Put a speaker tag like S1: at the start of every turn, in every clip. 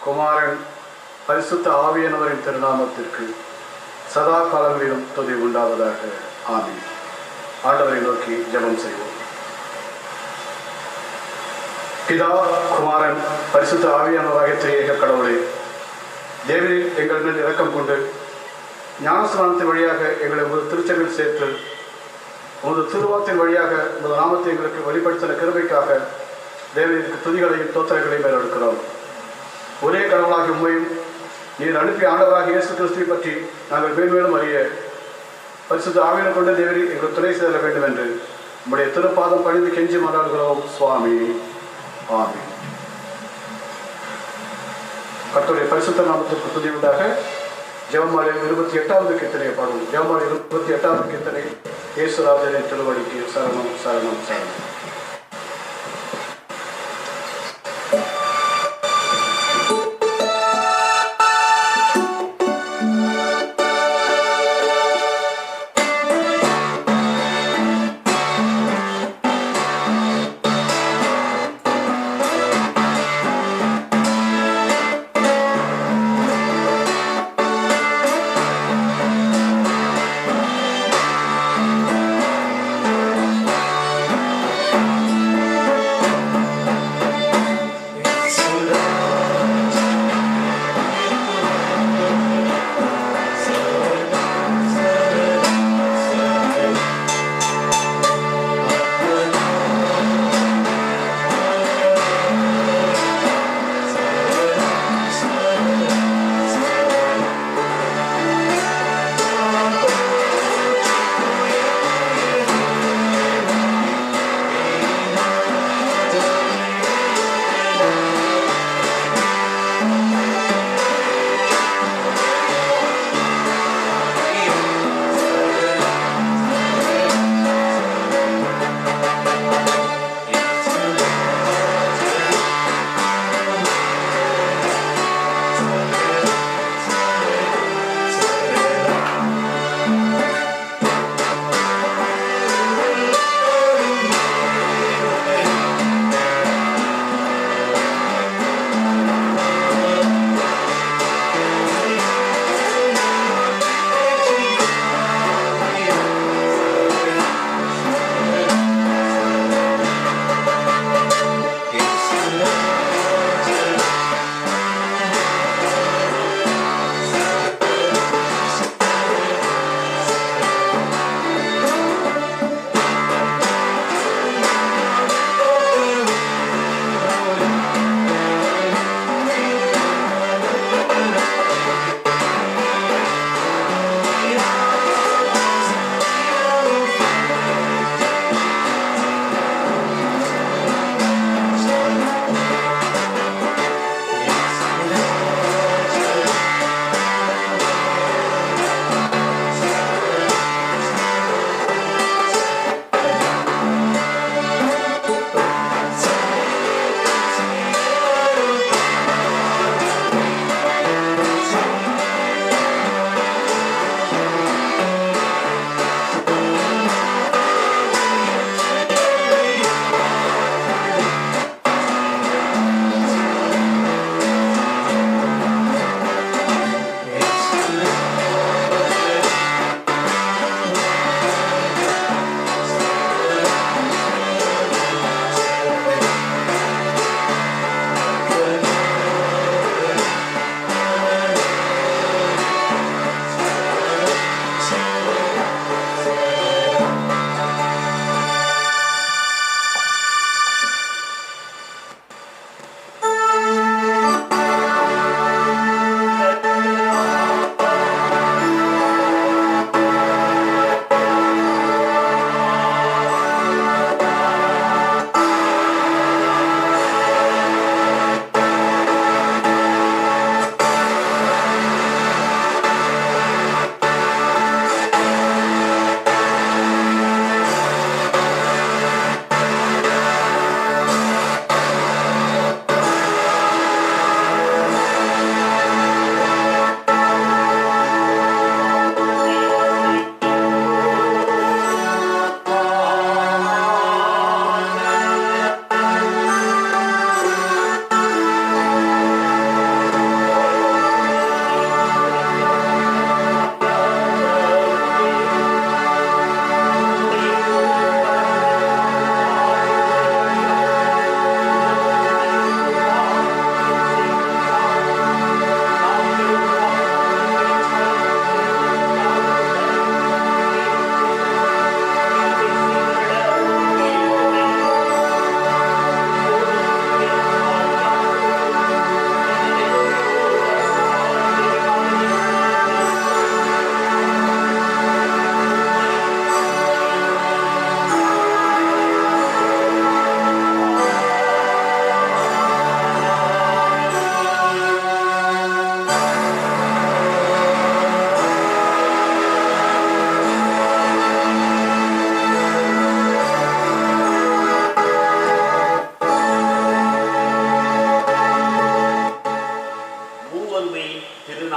S1: குமாரன் பரிசுத்த ஆவியானவரின் திருநாமத்திற்கு சதா காலங்களிலும் துதி உண்டாவதாக. ஆமென். ஆண்டவரை நோக்கி ஜெபம் செய்வோம். பிதா, குமாரன், பரிசுத்த ஆவியானவராகிய திரியேக கடவுளே, தேவரீர் எங்கள் மேல் இரக்கம் கொண்டு ஞானஸ்நானத்தின் வழியாக எங்களை உமது திருச்சபையில் சேர்த்து உமது திருவாத்தின் வழியாக உமது நாமத்தை எங்களுக்கு வெளிப்படுத்தின கிருபைக்காக தேவரீருக்கு துதிகளையும் தோத்திரங்களையும் மேலெடுக்கிறோம். ஒரே கடவுளாகி உண்மையும் நீர் அனுப்பிய ஆண்டவராக இயேசு கிறிஸ்துவை பற்றி நாங்கள் மேன்மேலும் அறிய பரிசுத்த ஆவியை கொண்ட தேவரி எங்கள் துணை சேர வேண்டும் என்று நம்முடைய திருப்பாதம் பணிந்து கெஞ்சி மன்றாடுகிறோம் சுவாமி. ஆமென். கர்த்தருடைய பரிசுத்த நாமத்திற்கு துதி உண்டாக. ஜெபமாலை 28வது கீர்த்தனை பாடுவோம். ஜெபமாலை 28வது கீர்த்தனை. இயேசுராஜரின் திருவடிக்கு சரணம் சரணம் சரணம்.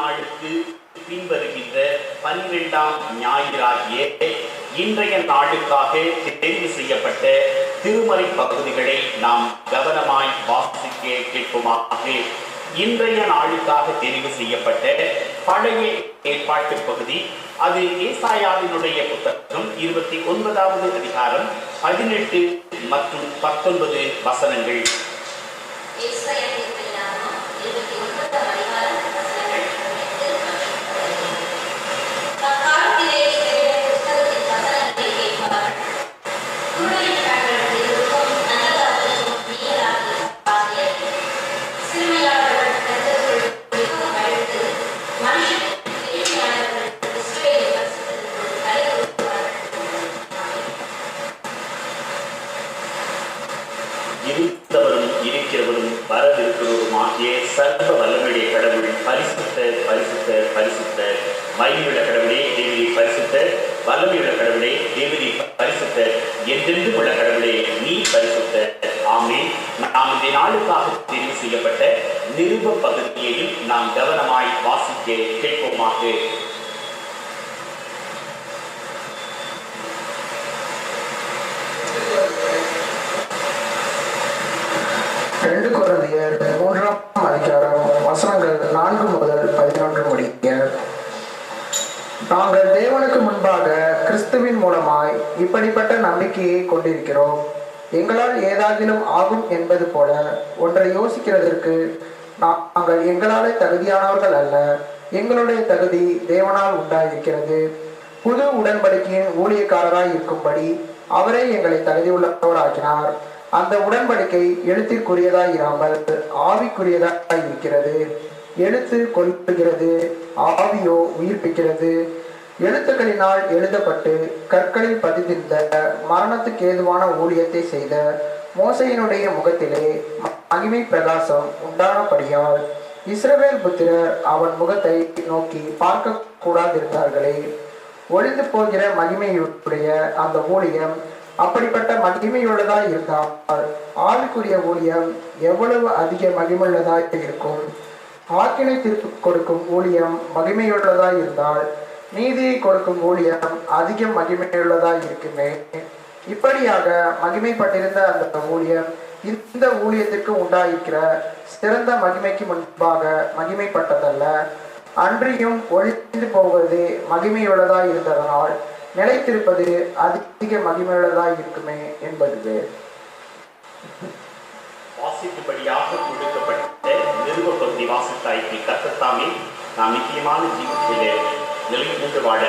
S2: திருநாளுக்கு பின்வருகின்ற 12ஆம் ஞாயிறாகிய இன்றைய நாளுக்காக தெரிவு செய்யப்பட்ட திருமறை பகுதிகளை நாம் கவனமாய் வாசிக்க கேட்போமாக. இன்றைய நாளுக்காக தெரிவு செய்யப்பட்ட பழைய ஏற்பாட்டு பகுதி அது ஏசாயாவினுடைய புத்தகம் 29வது அதிகாரம் 18 மற்றும் 19 வசனங்கள். இருந்தவரும் இருக்கிறவரும் வரவிருக்கிறவருமாகிய சர்வ வல்லமையுடைய கடவுள் பரிசுத்த பரிசுத்த பரிசுத்த மகிமையுள்ள கடவுளே தேவரே பரிசுத்த வல்லமையுள்ள கடவுளே தேவரே பரிசுத்த என்றென்றும் உள்ள கடவுளே நீ பரிசுத்த. ஆமென். நாம் இந்த நாளுக்காக தெரிவு செய்யப்பட்ட நிருப பகுதியையும் நாம் கவனமாய் வாசிக்க கேட்போமாக.
S3: 2 கொரிந்தியர் 3ஆம் அதிகாரம் வசனங்கள் 4 முதல் 11 முடிய. நாங்கள் தேவனுக்கு முன்பாக கிறிஸ்துவின் மூலமாய் இப்படிப்பட்ட நம்பிக்கையை கொண்டிருக்கிறோம். எங்களால் ஏதாகிலும் ஆகும் என்பது போல ஒன்றை யோசிக்கிறதற்கு நாங்கள் எங்களாலே தகுதியானவர்கள் அல்ல. எங்களுடைய தகுதி தேவனால் உண்டாயிருக்கிறது. புது உடன்படிக்கையின் ஊழியக்காரராய் இருக்கும்படி அவரே எங்களை தகுதியுள்ளவராக்கினார். அந்த உடன்படிக்கை எழுத்திற்குரியதாய் இராமல் ஆவிக்குரியதாய் இருக்கிறது. எழுத்து கொல்லுகிறது, ஆவியோ உயிர்ப்பிக்கிறது. எழுத்துக்களினால் எழுதப்பட்டு கற்களில் பதிந்திருந்த மரணத்துக்கு ஏதுவான ஊழியத்தை செய்த மோசையினுடைய முகத்திலே மகிமை பிரகாசம் உண்டானபடியால் இஸ்ரவேல் புத்திரர் அவன் முகத்தை நோக்கி பார்க்க கூடாதிருந்தார்களே. ஒளிந்து போகிற மகிமையுடைய அந்த ஊழியம் அப்படிப்பட்ட மகிமையுள்ளதாய் இருந்தால் ஆவிக்குரிய ஊழியம் எவ்வளவு அதிக மகிமையுள்ளதாய் இருக்கும். ஆக்கினை தீர்ப்பு கொடுக்கும் ஊழியம் மகிமையுள்ளதாய் இருந்தால் நீதியை கொடுக்கும் ஊழியம் அதிக மகிமையுள்ளதாய் இருக்குமே. இப்படியாக மகிமைப்பட்டிருந்த அந்த ஊழியம் இந்த ஊழியத்திற்கு உண்டாயிருக்கிற சிறந்த மகிமைக்கு முன்பாக மகிமைப்பட்டதல்ல. அன்றியும் ஒழிந்து போவது மகிமையுள்ளதாய் இருந்ததனால் நிலைத்திருப்பது அதிக மகிமையுள்ளதாய் இருக்குமே என்பது.
S2: வாசிக்கும்படியாக கொடுக்கப்பட்ட நிருப பகுதி வாசித்தாய்க்கு கர்த்தத்தாமே நாம் நிச்சயமான ஜீவத்திலே நிலை கொண்டு வாழ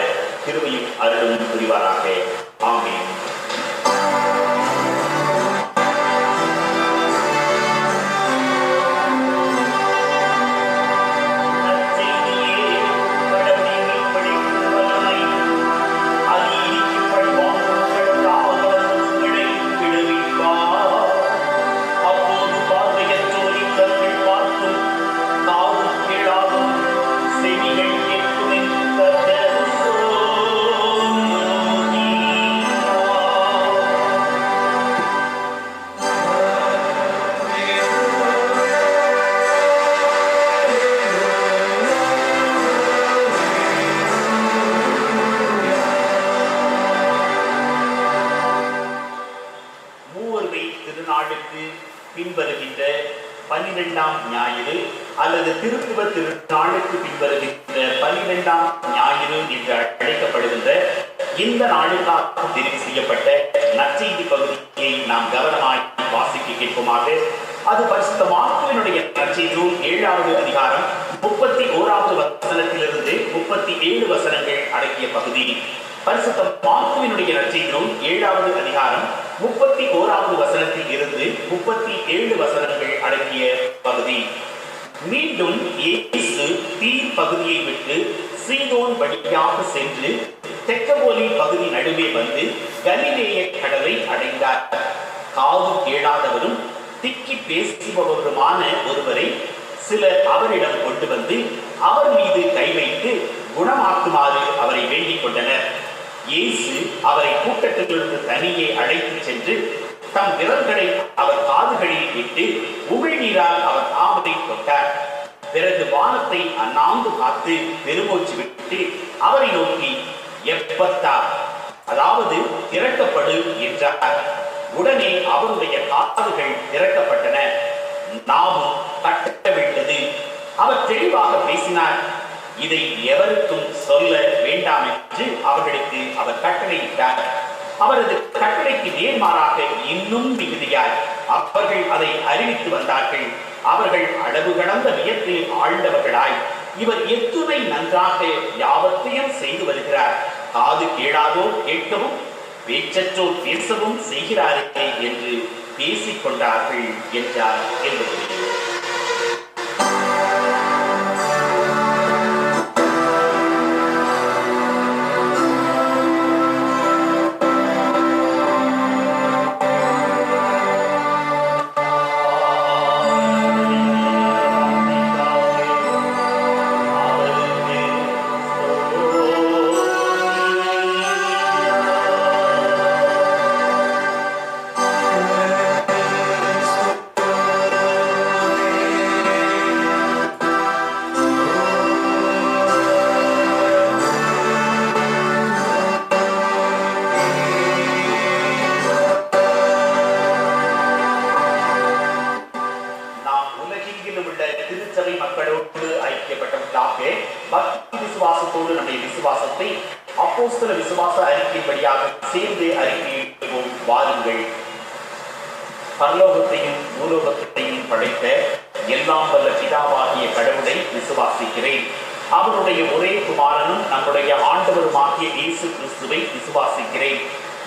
S2: கிருபையும் அருளும் புரிவாராக. ஆமென். பின்வருகின்ற 12ஆம் ஞாயிறு அல்லது திருத்துவ திருநாளுக்கு பின்வருகின்ற 12ஆம் ஞாயிறு என்று அழைக்கப்படுகின்ற இந்த நாளுக்காக தெரிவு செய்யப்பட்ட நற்செய்தி பகுதியை நாம் கவனமாய் வாசிக்க கேட்போமாக. அது பரிசுத்த மார்க்குவினுடைய நற்செய்தி நூல் 7வது அதிகாரம் 31வது வசனத்திலிருந்து 37 வசனங்கள் அடங்கிய பகுதி. பரிசுத்த மார்க்குவினுடைய நற்செய்தி நூல் 7வது அதிகாரம் 31வது வசனத்தில் இருந்து 37 வசனங்கள் அடங்கிய பகுதி. மீண்டும் இயேசு தீர் பகுதியை விட்டு சீதோன் வழியாக சென்று தெக்கப்போலி பகுதி நடுவே வந்து கலிலேய கடலை அடைந்தார். காது கேளாதவரும் திக்கி பேசுபவருமான ஒருவரை சிலர் அவரிடம் கொண்டு வந்து அவர் மீது கை வைத்து குணமாக்குமாறு அவரை வேண்டிக் கொண்டனர். இயேசு அவரை கூட்டத்திலிருந்து தனியே அழைத்து சென்று தம் விரல்களை அவர் காதுகளில் இட்டு உமிழ்நீரால் அவர் ஆமத்தை தொட்டார். பிறகு வானத்தை அண்ணாந்து பார்த்து பெருமூச்சு விட்டு அவரை நோக்கி எப்பத்தா, அதாவது திறக்கப்படு என்றார். உடனே அவருடைய காதுகள் திறக்கப்பட்டன, நாமும் கட்டவிட்டது. அவர் தெளிவாக பேசினார். இதை எவருக்கும் சொல்ல வேண்டாம் என்று அவர்களுக்கு அவர் கட்டளையிட்டார். அவரது கட்டளைக்கு நேர்மாறாக இன்னும் மிகுதியாய் அவர்கள் அதை அறிவித்து வந்தார்கள். அவர்கள் அளவு கடந்த வியப்பில் ஆழ்ந்தவர்களாய், இவர் எத்துணை நன்றாக யாவத்தையும் செய்து வருகிறார், காது கேளாதோர் கேட்கவும் பேச்சற்றோர் பேசவும் செய்கிறாரே என்று பேசிக் கொண்டார்கள் என்றார் என்பது. விசுவாசத்தோடு நம்முடைய விசுவாசத்தை அப்போஸ்தல விசுவாச அறிக்கைப்படியாக சேர்ந்து அறிக்கையிடுவோம். வாருங்கள். பரலோகத்தையும் பூலோகத்தையும் படைத்த எல்லாம் வல்ல பிதாவாகிய கடவுளை விசுவாசிக்கிறேன். அவருடைய ஒரே குமாரனும் நம்முடைய ஆண்டவருமாகிய இயேசு கிறிஸ்துவை விசுவாசிக்கிறேன்.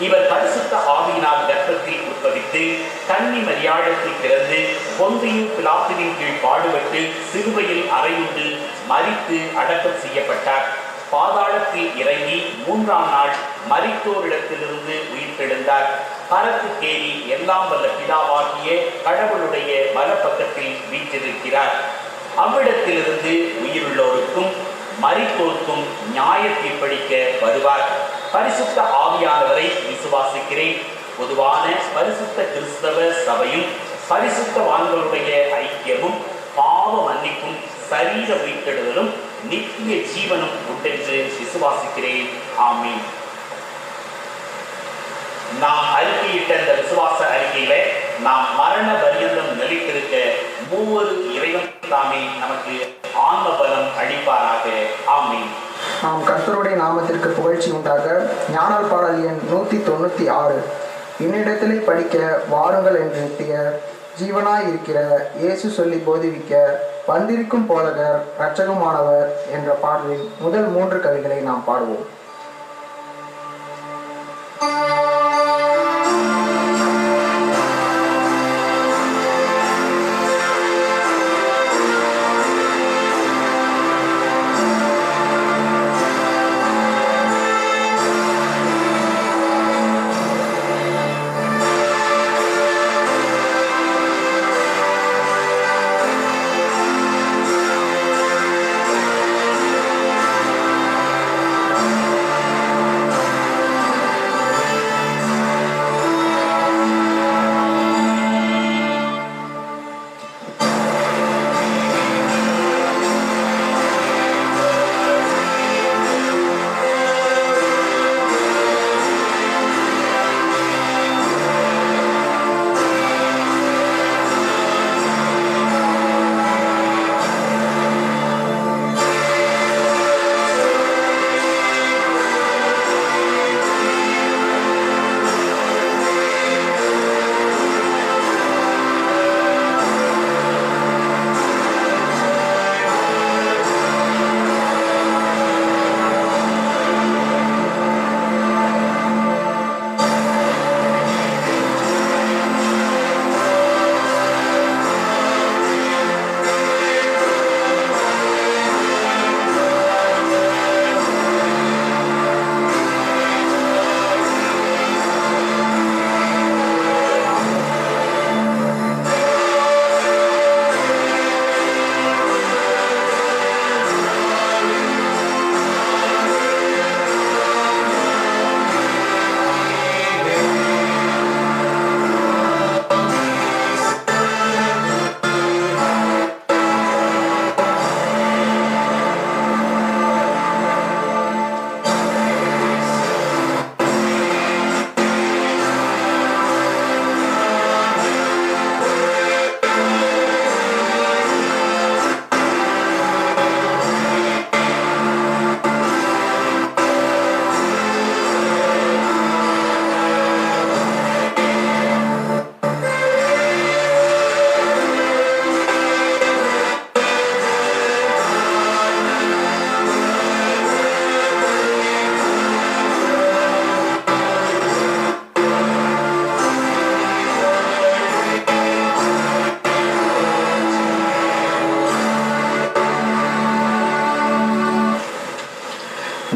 S2: இவர் பரிசுத்த ஆவியினால் கர்ப்பத்தில் உட்பவித்து கன்னி மரியாதையில் பிறந்து பொந்தியும் பிலாத்தினின் கீழ் பாடுபட்டு சிலுவையில் அறையுண்டு மரித்து அடக்கம் செய்யப்பட்டார். பாதாளத்தில் இறங்கி 3ஆம் நாள் மரித்தோரிடத்திலிருந்து உயிர்த்தெழுந்தார். பரத்துக்கேறி எல்லாம் வல்ல பிதாவாகிய கடவுளுடைய வலப்பக்கத்தில் வீற்றிருக்கிறார். அவ்விடத்திலிருந்து உயிருள்ளோருக்கும் மரித்தோருக்கும் நியாய தீர்ப்பளிக்க வருவார். பரிசுத்த ஆவியானவரை விசுவாசிக்கிறேன். பொதுவான பரிசுத்த கிறிஸ்தவ சபையும் பரிசுத்தவான்களுடைய ஐக்கியமும் பாவ மன்னிப்பும் சரீர உயிர்த்தெழுதலும் நித்திய ஜீவனும் உண்டென்று விசுவாசிக்கிறேன். ஆமீன். நாம் அறிக்கையிட்ட இந்த விசுவாச அறிக்கையில நாம் மரண பரியந்தம் நிலைத்திருக்க மூவரு இறைவன் தாமே நமக்கு ஆன்ம பலம் அளிப்பாராக. ஆமீன்.
S3: நாம் கர்த்தருடைய நாமத்திற்கு புகழ்ச்சி உண்டாக. ஞானல் பாடல் எண் 196. என்னிடத்திலே படிக்க வாருங்கள் என்று எட்டிய ஜீவனாய் இருக்கிற இயேசு சொல்லி போதிவிக்க வந்திருக்கும் போதகர் இரட்சகமானவர் என்ற பாடலின் முதல் 3 கவிகளை நாம் பாடுவோம்.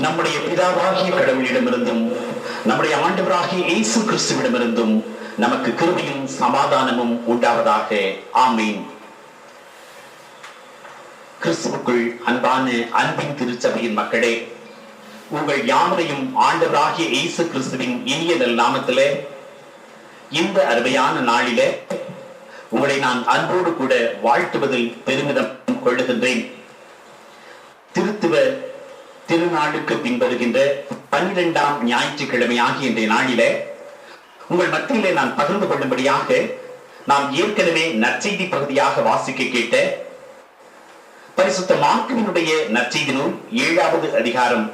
S4: நம்முடைய பிதாவாகிய கடவுளிடமிருந்தும் நம்முடைய ஆண்டவராகிய இயேசு கிறிஸ்துவிடமிருந்தும் நமக்கு கிருபையும் சமாதானமும் உண்டாவதாக. ஆமீன். கிறிஸ்துவுக்குள் அன்பான அன்பின் திருச்சபையின் மக்களே, உங்கள் யாவரையும் ஆண்டவராகிய இயேசு கிறிஸ்துவின் இனிய நாமத்திலே இந்த அருமையான நாளிலே உங்களை நான் அன்போடு கூட வாழ்த்துவதில் பெருமிதம் கொள்ளுகின்றேன். திருத்துவ திருநாளுக்கு பின்வருகின்ற 12ஆம் ஞாயிற்றுக்கிழமையாகிய இன்றைய நாளிலே உங்கள் மத்தியிலே நான் பகிர்ந்து கொள்ளும்படியாக நாம் ஏற்கனவே நற்செய்தி பகுதியாக வாசிக்க கேட்ட பரிசுத்த மார்க்குவினுடைய நற்செய்தி நூல் 7வது அதிகாரம்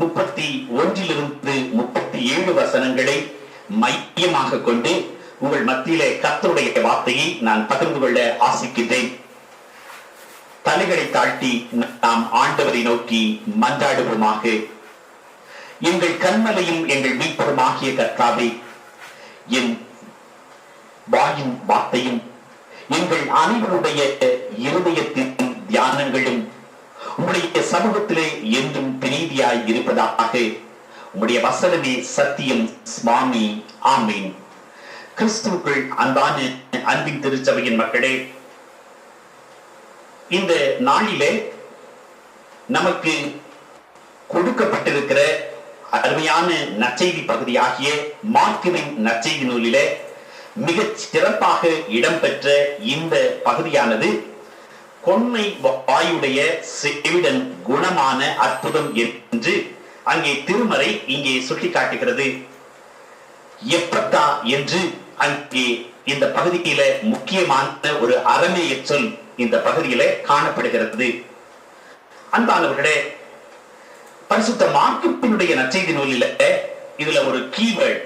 S4: 31 - 37 வசனங்களை மையமாக கொண்டு உங்கள் மத்தியிலே கர்த்தருடைய வார்த்தையை நான் பகிர்ந்து கொள்ள ஆசிக்கின்றேன். தலைகளை தாழ்த்தி நாம் ஆண்டவரை நோக்கி மன்றாடுவோமாக. எங்கள் கண்மலையும் எங்கள் மீட்பருமாகிய கர்த்தாவே, என் வாயின் வார்த்தையும் எங்கள் அனைவருடைய இருதயத்தின் தியானங்களும் உம்முடைய சமூகத்திலே என்றும் பிரீதியாய் இருப்பதாக. உம்முடைய வசனமே சத்தியம் சுவாமி. ஆமீன். கிறிஸ்துவுக்குள் அன்பான அன்பின் திருச்சபையின் மக்களே, இந்த நாளிலே நமக்கு கொடுக்கப்பட்டிருக்கிற அருமையான நற்செய்தி பகுதியாகிய மார்க்குவின் நற்செய்தி நூலிலே மிக சிறப்பாக இடம்பெற்ற இந்த பகுதியானது கொன்னை வாயுடைய செவிடன் குணமான அற்புதம் என்று அங்கே திருமறை இங்கே சுட்டிக்காட்டுகிறது. எப்பத்தா என்று அங்கே இந்த பகுதியில முக்கியமான ஒரு அரமேய சொல் இந்த பகுதியில காணப்படுகிறது. அன்பானவர்களே, பரிசுத்த மார்க்குவினுடைய நற்செய்தி நூலில இதுல ஒரு கீவேர்ட்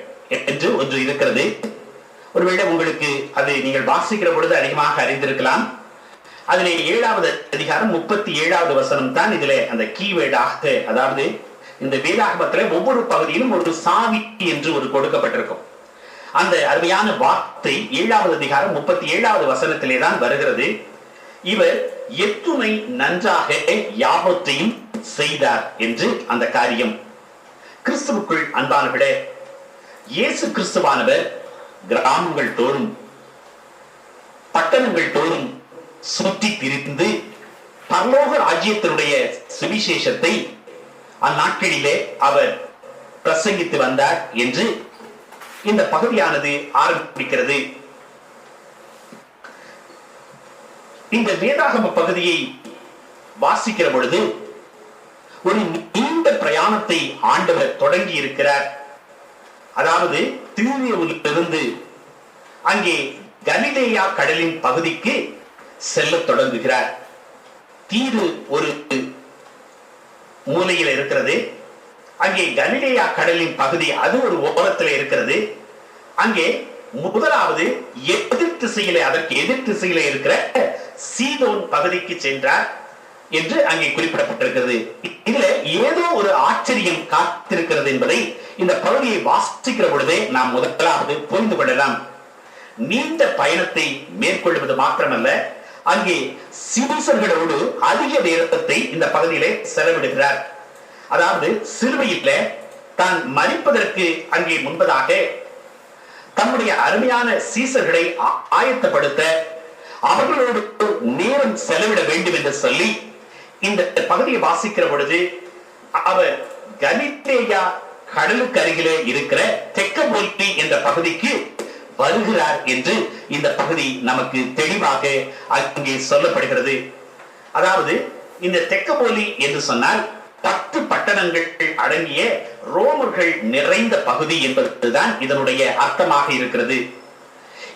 S4: என்று ஒன்று இருக்கிறது. ஒருவேளை உங்களுக்கு அது நீங்கள் வாசிக்கிற பொழுது அதிகமாக அறிந்திருக்கலாம். அதிலே 7வது அதிகாரம் 37வது வசனம் தான் இதிலே அந்த கீவேர்டாக, அதாவது இந்த வேதாகமத்திலே ஒவ்வொரு பகுதியிலும் ஒரு சாவி என்று ஒரு கொடுக்கப்பட்டிருக்கும். அந்த அருமையான வார்த்தை 7வது அதிகாரம் 37வது வசனத்திலே தான் வருகிறது. இவர் எத்துணை நன்றாக யாவற்றையும் செய்தார் என்று அந்த காரியம். கிறிஸ்துவுக்குள் அன்பானவர்களே, இயேசு கிறிஸ்துவானவர் கிராமங்கள் தோறும் பட்டணங்கள் தோறும் சுற்றி திரிந்து பரலோக ராஜ்யத்தினுடைய சுவிசேஷத்தை அந்நாட்களிலே அவர் பிரசங்கித்து வந்தார் என்று இந்த பகுதியானது ஆரம்பிக்கிறது. இந்த வேதாகம பகுதியை வாசிக்கிற பொழுது ஒரு நீண்ட பிரயாணத்தை ஆண்டவர் தொடங்கி இருக்கிறார். அதாவது தீரிலிருந்து அங்கே கலிலேயா கடலின் பகுதிக்கு செல்ல தொடங்குகிறார். தீரு ஒரு மூலையில் இருக்கிறது. அங்கே கலிலேயா கடலின் பகுதி அது ஒரு ஓரத்தில் இருக்கிறது. அங்கே முதலாவது எதிர் திசையிலே, அதற்கு எதிர் திசையிலே இருக்கிற சீதோன் பகுதிக்கு சென்றார் என்று அங்கே குறிப்பிடப்பட்டிருக்கிறது. இதுல ஏதோ ஒரு ஆச்சரியம் காத்திருக்கிறது என்பதை இந்த பகுதியை வாசிக்கிற பொழுதே நாம் முதலாவது புரிந்து கொள்ளலாம். நீண்ட பயணத்தை மேற்கொள்வது மாத்திரமல்ல, அங்கே சீசர்களோடு அதிக நேரத்தை இந்த பகுதியிலே செலவிடுகிறார். அதாவது சிலுவையில தான் மரிப்பதற்கு அங்கே முன்பதாக தம்முடைய அருமையான சீசர்களை ஆயத்தப்படுத்த அவர்களோடு நேரம் செலவிட வேண்டும் என்று சொல்லி இந்த பகுதியை வாசிக்கிற பொழுது அவர் கலிலேயா கடலுக்கு அருகிலே இருக்கிற தெக்கப்போலி என்ற பகுதிக்கு வருகிறார் என்று இந்த பகுதி நமக்கு தெளிவாக அங்கே சொல்லப்படுகிறது. அதாவது இந்த தெக்கப்போலி என்று சொன்னால் 10 பட்டணங்கள் அடங்கிய ரோமர்கள் நிறைந்த பகுதி என்பதுதான் இதனுடைய அர்த்தமாக இருக்கிறது.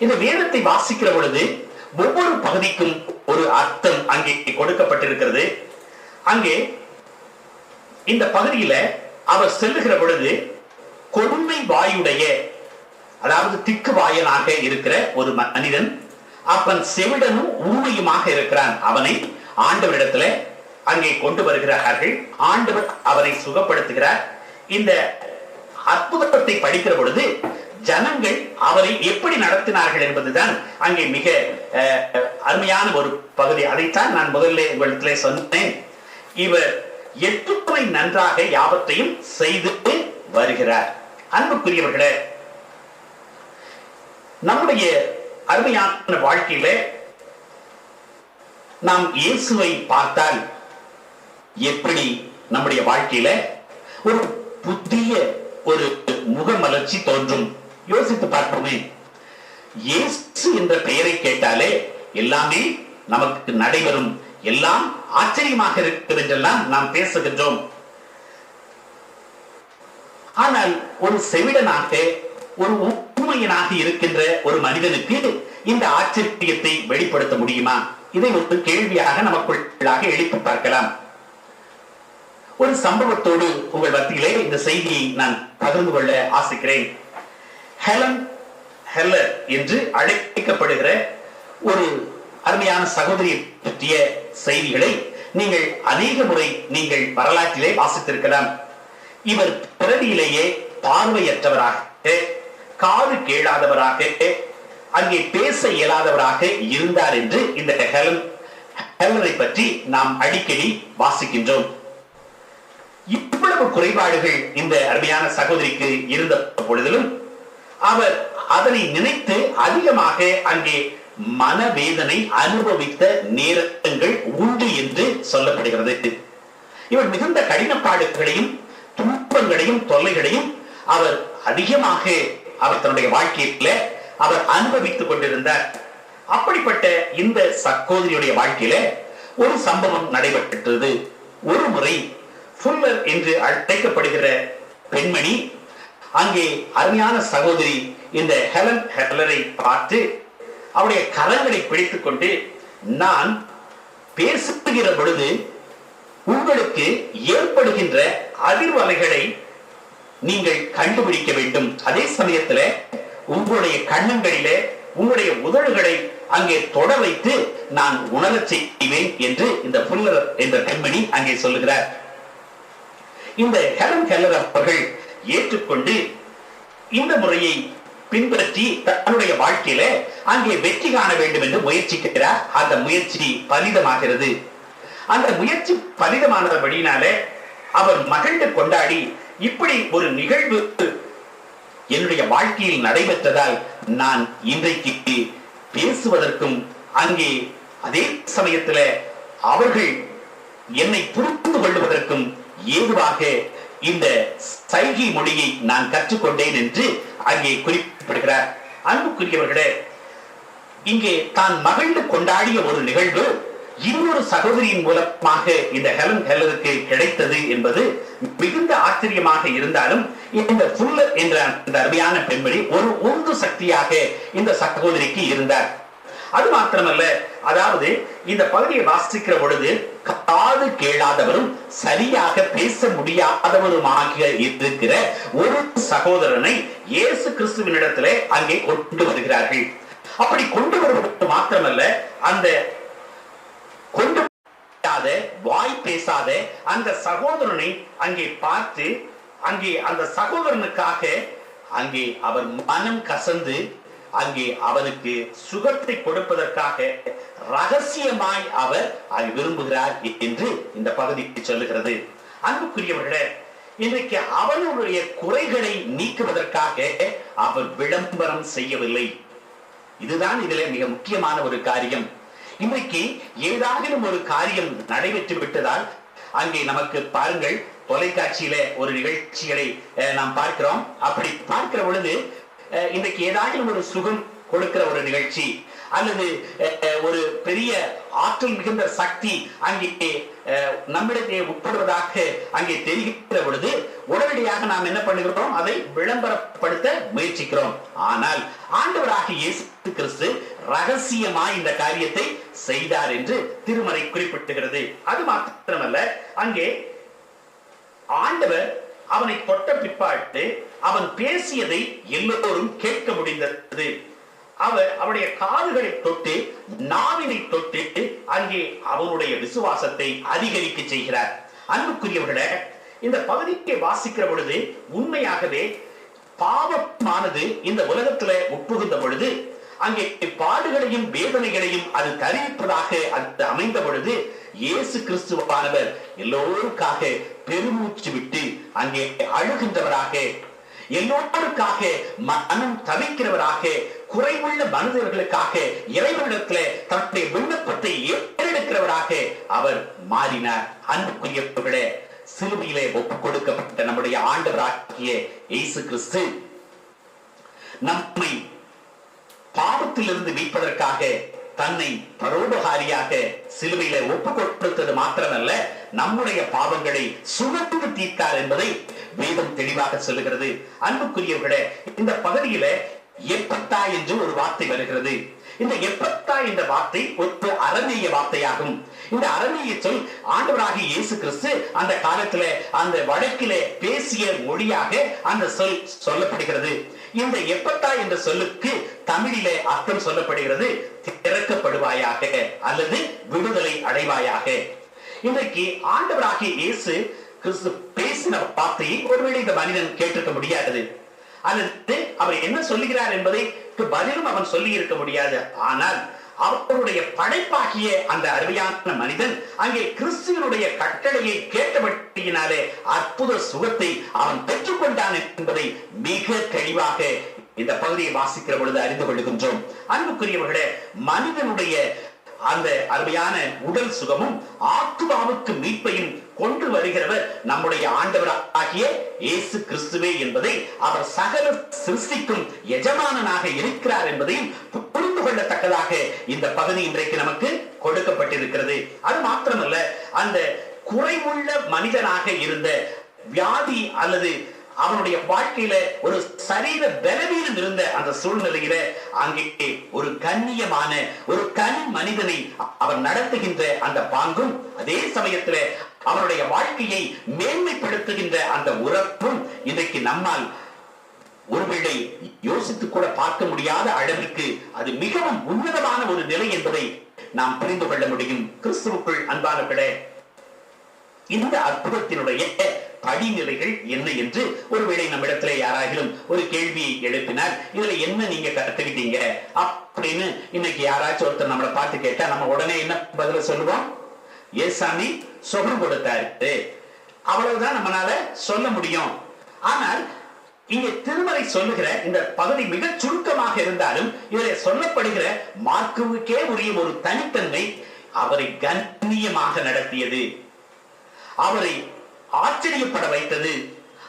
S4: இந்த வேதத்தை வாசிக்கிற பொழுது ஒவ்வொரு பகுதிக்கும் ஒரு அர்த்தம் அங்கே கொடுக்கப்பட்டிருக்கிறது. அங்கே இந்த பகுதியில அவர் செல்லுகிற பொழுது கொடுமை வாயுடைய, அதாவது திக்கு வாயனாக இருக்கிற ஒரு மனிதன், அப்பன் செவிடனும் ஊமையுமாக இருக்கிறான். அவனை ஆண்டவரிடத்துல அங்கே கொண்டு வருகிறார்கள். ஆண்டவர் அவரை சுகப்படுத்துகிறார். இந்த அற்புதத்தை படிக்கிற பொழுது ஜனங்கள் அவரை எப்படி நடத்தினார்கள் என்பதுதான் அங்கே மிக அருமையான ஒரு பகுதி. அதைத்தான் நான் முதல்ல உங்களிடத்திலே சொன்னேன். இவர் எத்துணை நன்றாக யாவற்றையும் செய்து வருகிறார். அன்புக்குரியவர்களே, நம்முடைய அருமையான வாழ்க்கையில நாம் இயேசுவை பார்த்தால் எப்படி நம்முடைய வாழ்க்கையில ஒரு புதிய ஒரு முகமலர்ச்சி தோன்றும். யோசித்து பார்ப்போமே. இயேசு என்ற பெயரை கேட்டாலே எல்லாமே நமக்கு நடைபெறும், எல்லாம் ஆச்சரியமாக இருக்கிறது என்றெல்லாம் நாம் பேசுகின்றோம். ஆனால் ஒரு செவிடனாக, ஒரு ஊமையனாக இருக்கின்ற ஒரு மனிதனுக்கு இந்த ஆச்சரியத்தை வெளிப்படுத்த முடியுமா? இதை ஒரு கேள்வியாக நமக்குள்ளாக எழுப்பி பார்க்கலாம். ஒரு சம்பவத்தோடு உங்கள் மத்தியிலே இந்த செய்தியை நான் பகிர்ந்து கொள்ள ஆசைக்கிறேன். ஹெலன் ஹெல்லர் என்று அழைக்கப்படுகிற ஒரு அருமையான சகோதரியை பற்றிய செய்திகளை நீங்கள் அநேக முறை நீங்கள் வரலாற்றிலே வாசித்திருக்கலாம். இவர் பிறவியிலேயே பார்வையற்றவராக, காது கேளாதவராக, அங்கே பேச இயலாதவராக இருந்தார் என்று இந்த ஹெல்லரை பற்றி நாம் அடிக்கடி வாசிக்கின்றோம். இவ்வளவு குறைபாடுகள் இந்த அருமையான சகோதரிக்கு இருந்த பொழுதிலும் அவர் அதனை நினைத்து அதிகமாக அங்கே மனவேதனை அனுபவித்த நேரங்கள் உண்டு என்று சொல்லப்படுகிறது. இவர் மிகுந்த கடினப்பாடுகளையும் துன்பங்களையும் தொல்லைகளையும் அவர் அதிகமாக அவர் தன்னுடைய வாழ்க்கையில அவர் அனுபவித்துக் கொண்டிருந்தார். அப்படிப்பட்ட இந்த சகோதரியுடைய வாழ்க்கையில ஒரு சம்பவம் நடைபெற்றது. ஒரு முறை ஃபுல்லர் என்று அழைக்கப்படுகிற பெண்மணி அங்கே அருமையான சகோதரி இந்த ஹெலன் ஹெல்லரை பார்த்து அவருடைய கரங்களை பிடித்துக் கொண்டு, நான் பேசுகிற பொழுது உங்களுக்கு ஏற்படுகின்ற அதிர்வலைகளை நீங்கள் கண்டுபிடிக்க வேண்டும். அதே சமயத்தில் உங்களுடைய கண்ணங்களிலே உங்களுடைய உதடுகளை அங்கே தொட வைத்து நான் உணரச் செய்வேன் என்று இந்த ஃபுல்லர் என்ற பெண்மணி அங்கே சொல்லுகிறார். இந்த ஹெலன் ஹெல்லர் அவர்கள் ஏற்றுக்கொண்டு இந்த முறையை பின்பற்றி தன்னுடைய வாழ்க்கையில அங்கே வெற்றி காண வேண்டும் என்று முயற்சிக்கிறார். அந்த முயற்சி பலிதமாகிறது. அந்த முயற்சி பலிதமானபடினாலே அவர் மகிழ்ந்து கொண்டாடி, இப்படி ஒரு நிகழ்வு என்னுடைய வாழ்க்கையில் நடைபெற்றதால் நான் இன்றைக்கு பேசுவதற்கும் அங்கே அதே சமயத்தில் அவர்கள் என்னை புரிந்து கொள்வதற்கும் ஏதுவாக இந்த சைகை மொழியை நான் கற்றுக்கொண்டேன் என்று அங்கே குறிப்பிடுகிறார். அன்புக்குரியவர்களே, இங்கே தான் மகிழ்ந்து கொண்டாடிய ஒரு நிகழ்வு இன்னொரு சகோதரியின் மூலமாக இந்த ஹெலன் ஹெல்லருக்கு கிடைத்தது என்பது மிகுந்த ஆச்சரியமாக இருந்தாலும், இந்த ஃபுல்லர் என்ற அந்த அருமையான பெண்மணி ஒரு உந்து சக்தியாக இந்த சகோதரிக்கு இருந்தார். அது மாத்திரமல்ல, அதாவது இந்த பகுதியை வாசிக்கிற பொழுது காது கேளாதவரும் சரியாக பேச முடியாதவருமாக இருக்கிற ஒரு சகோதரனை இயேசு கிறிஸ்துவினிடத்திலே அங்கே கொண்டு வருகிறார்கள். அப்படி கொண்டு வருவது மாத்திரமல்ல, அந்த கொண்டு வாய் பேசாத அந்த சகோதரனை அங்கே பார்த்து அங்கே அந்த சகோதரனுக்காக அங்கே அவர் மனம் கசந்து அங்கே அவனுக்கு சுகத்தை கொடுப்பதற்காக ரகசியமாய் அவர் விரும்புகிறார் என்று இந்த பகுதி சொல்லுகிறது. அன்புக்குரியவர்களே, இன்றைக்கு அவனுடைய குறைகளை நீக்குவதற்காக அவர் விளம்பரம் செய்யவில்லை. இதுதான் இதிலே மிக முக்கியமான ஒரு காரியம். இன்றைக்கு ஏதாகிலும் ஒரு காரியம் நடைபெற்று விட்டதால் அங்கே நமக்கு பாருங்கள், தொலைக்காட்சியில ஒரு நிகழ்ச்சிகளை நாம் பார்க்கிறோம். அப்படி பார்க்கிற பொழுது இன்றைக்கு ஏதாகிலும் ஒரு சுகம் கொடுக்கிற ஒரு நிகழ்ச்சி அல்லது ஒரு பெரிய ஆற்றல் மிகுந்த சக்தி அங்கே நம்மிடத்தை உட்படுவதாக அங்கே தெரிகிற பொழுது உடனடியாக நாம் என்ன பண்ணுகிறோம்? அதை விளம்பரப்படுத்த முயற்சிக்கிறோம். ஆனால் ஆண்டவராகிய இயேசு கிறிஸ்து ரகசியமாய் இந்த காரியத்தை செய்தார் என்று திருமறை குறிப்பிட்டுகிறது. அது மாத்திரமல்ல, அங்கே ஆண்டவர் அவனை தொட்ட பிற்பாடு அவன் பேசியதை எல்லோரும் கேட்க முடிந்தது. அவருடைய காதுகளை தொட்டு நாவினை தொட்டு அங்கே அவனுடைய விசுவாசத்தை அதிகரிக்க செய்கிறார். அன்புக்குரியவர்களே, இந்த பகுதியை வாசிக்கிற பொழுது உண்மையாகவே பாவமானது இந்த உலகத்துல உட்புகுந்த பொழுது அங்கே பாடுகளையும் வேதனைகளையும் அது தரிப்பதாக அது அமைந்த பொழுது இயேசு கிறிஸ்துவானவர் எல்லோருக்காக பெருமூச்சு விட்டு அங்கே அழுகின்றவராக, எல்லோருக்காக மனம் தவிக்கிறவராக, குறைவுள்ள மனிதர்களுக்காக இறைவனிடத்திலே தன்னுடைய விண்ணப்பத்தை ஏறெடுக்கிறவராக அவர் மாறினார். அன்புக்குரியவர்களே, சிலுவையிலே ஒப்புக் கொடுக்கப்பட்ட நம்முடைய ஆண்டவராகிய இயேசு கிறிஸ்து நம்மை பாவத்திலிருந்து மீட்பதற்காக தன்னை பரோபகாரியாக சிலுவையில ஒப்புக் கொடுத்தது மாத்திரமல்ல, நம்முடைய பாவங்களை சுமந்து தீர்த்தார் என்பதை வேதம் தெளிவாக சொல்லுகிறது. அன்புக்குரியவர்களே, இந்த பகுதியில எப்பத்தா என்று ஒரு வார்த்தை வருகிறது. இந்த எப்பத்தா என்ற வார்த்தை ஒரு அரமேய வார்த்தையாகும். இந்த அரமேய சொல் ஆண்டவராகிய இயேசு கிறிஸ்து அந்த காலத்துல அந்த வழக்கிலே பேசிய மொழியாக அந்த சொல் சொல்லப்படுகிறது. இந்த எப்பத்தா என்ற சொல்லுக்கு தமிழிலே அர்த்தம் சொல்லப்படுகிறது திறக்கப்படுவாயாக அல்லது விடுதலை அடைவாயாக. இன்றைக்கு ஆண்டவராகிய இயேசு கிறிஸ்து பேசின வார்த்தையை ஒருவேளை இந்த மனிதன் கேட்டிருக்க முடியாது, அல்லது அவர் என்ன சொல்லுகிறார் என்பதை பதிலும் அவன் சொல்லி இருக்க முடியாது. ஆனால் அவருடைய படைப்பாகிய அந்த அருமையான மனிதன் அங்கே கிறிஸ்துவனுடைய கட்டளையை கேட்டபடியினாலே அற்புத சுகத்தை அவன் பெற்றுக் கொண்டான் என்பதை மிக தெளிவாக இந்த பகுதியை வாசிக்கிற பொழுது அறிந்து கொள்கின்றோம். அன்புக்குரியவர்களே, மனிதனுடைய அந்த அருமையான உடல் சுகமும் ஆத்துமாவுக்கு மீட்பையும் கொண்டு வருகிறவர் நம்முடைய ஆண்டவராகிய இயேசு கிறிஸ்துவே என்பதை, அவர் சகல சிருஷ்டிக்கும் எஜமானனாக இருக்கிறார் என்பதையும் புரிந்து கொள்ளத்தக்கதாக இந்த பகுதி இன்றைக்கு நமக்கு கொடுக்கப்பட்டிருக்கிறது. அது மாத்திரமல்ல, அந்த குறைவுள்ள மனிதனாக இருந்த வியாதி அல்லது அவனுடைய வாழ்க்கையில ஒரு சரீர பலவீனம் இருந்த அந்த சூழ்நிலையில அங்கே ஒரு கண்ணியமான ஒரு தனி மனிதனை அவர் நடத்துகின்ற அந்த பாங்கும், அதே சமயத்துல அவருடைய வாழ்க்கையை மேன்மைப்படுத்துகின்ற அந்த உறப்பும் இன்றைக்கு நம்மால் ஒருவேளை யோசித்து கூட பார்க்க முடியாத அளவிற்கு அது மிகவும் உன்னதமான ஒரு நிலை என்பதை நாம் புரிந்து கொள்ள முடியும். கிறிஸ்துவுக்குள் அன்பானவர்களே, இந்த அற்புதத்தினுடைய படிநிலைகள் என்ன என்று ஒருவேளை நம்மிடத்துல யாராகிலும் ஒரு கேள்வியை எழுப்பினால், இதுல என்ன நீங்க கத்துக்கிட்டீங்க அப்படின்னு இன்னைக்கு யாராச்சும் ஒருத்தர் நம்மளை பார்த்து கேட்டா நம்ம உடனே என்ன பதில சொல்லுவோம்? ஏசாமி சுகம் கொடுத்தாரு, அவ்வளவுதான் நம்மளால சொல்ல முடியும். ஆனால் இங்கே திருமறை சொல்லுகிற இந்த பகுதி மிக சுருக்கமாக இருந்தாலும் இதில் சொல்லப்படுகிற மார்க்குவுக்கே உரிய ஒரு தனித்தன்மை அவரை கண்ணியமாக நடத்தியது, அவரை ஆச்சரியப்பட வைத்தது,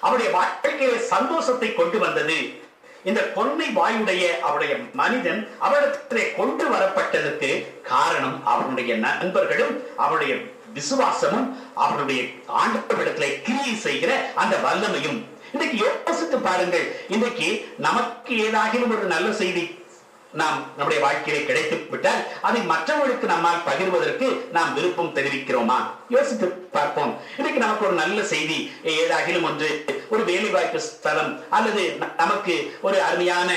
S4: அவருடைய வாழ்க்கையில சந்தோஷத்தை கொண்டு வந்தது. இந்த பொன்னை வாயுடைய அவருடைய மனிதன் அவரிடத்திலே கொண்டு வரப்பட்டதற்கு காரணம் அவருடைய நண்பர்களும் அவருடைய விசுவாசமும் அவருடைய ஆண்டவரிடத்திலே கிரியை செய்கிற அந்த வல்லமையும். இன்றைக்கு யோசித்து பாருங்கள், இன்றைக்கு நமக்கு ஏதாகிலும் ஒரு நல்ல செய்தி நாம் நம்முடைய வாழ்க்கையிலே கிடைத்து விட்டால் அதை மற்றவர்களுக்கு நம்மால் பகிர்வதற்கு நாம் விருப்பம் தெரிவிக்கிறோமா? யோசித்து பார்ப்போம். இன்னைக்கு நமக்கு ஒரு நல்ல செய்தி ஏதாகிலும் ஒன்று, ஒரு வேலைவாய்ப்பு ஸ்தலம் அல்லது நமக்கு ஒரு அருமையான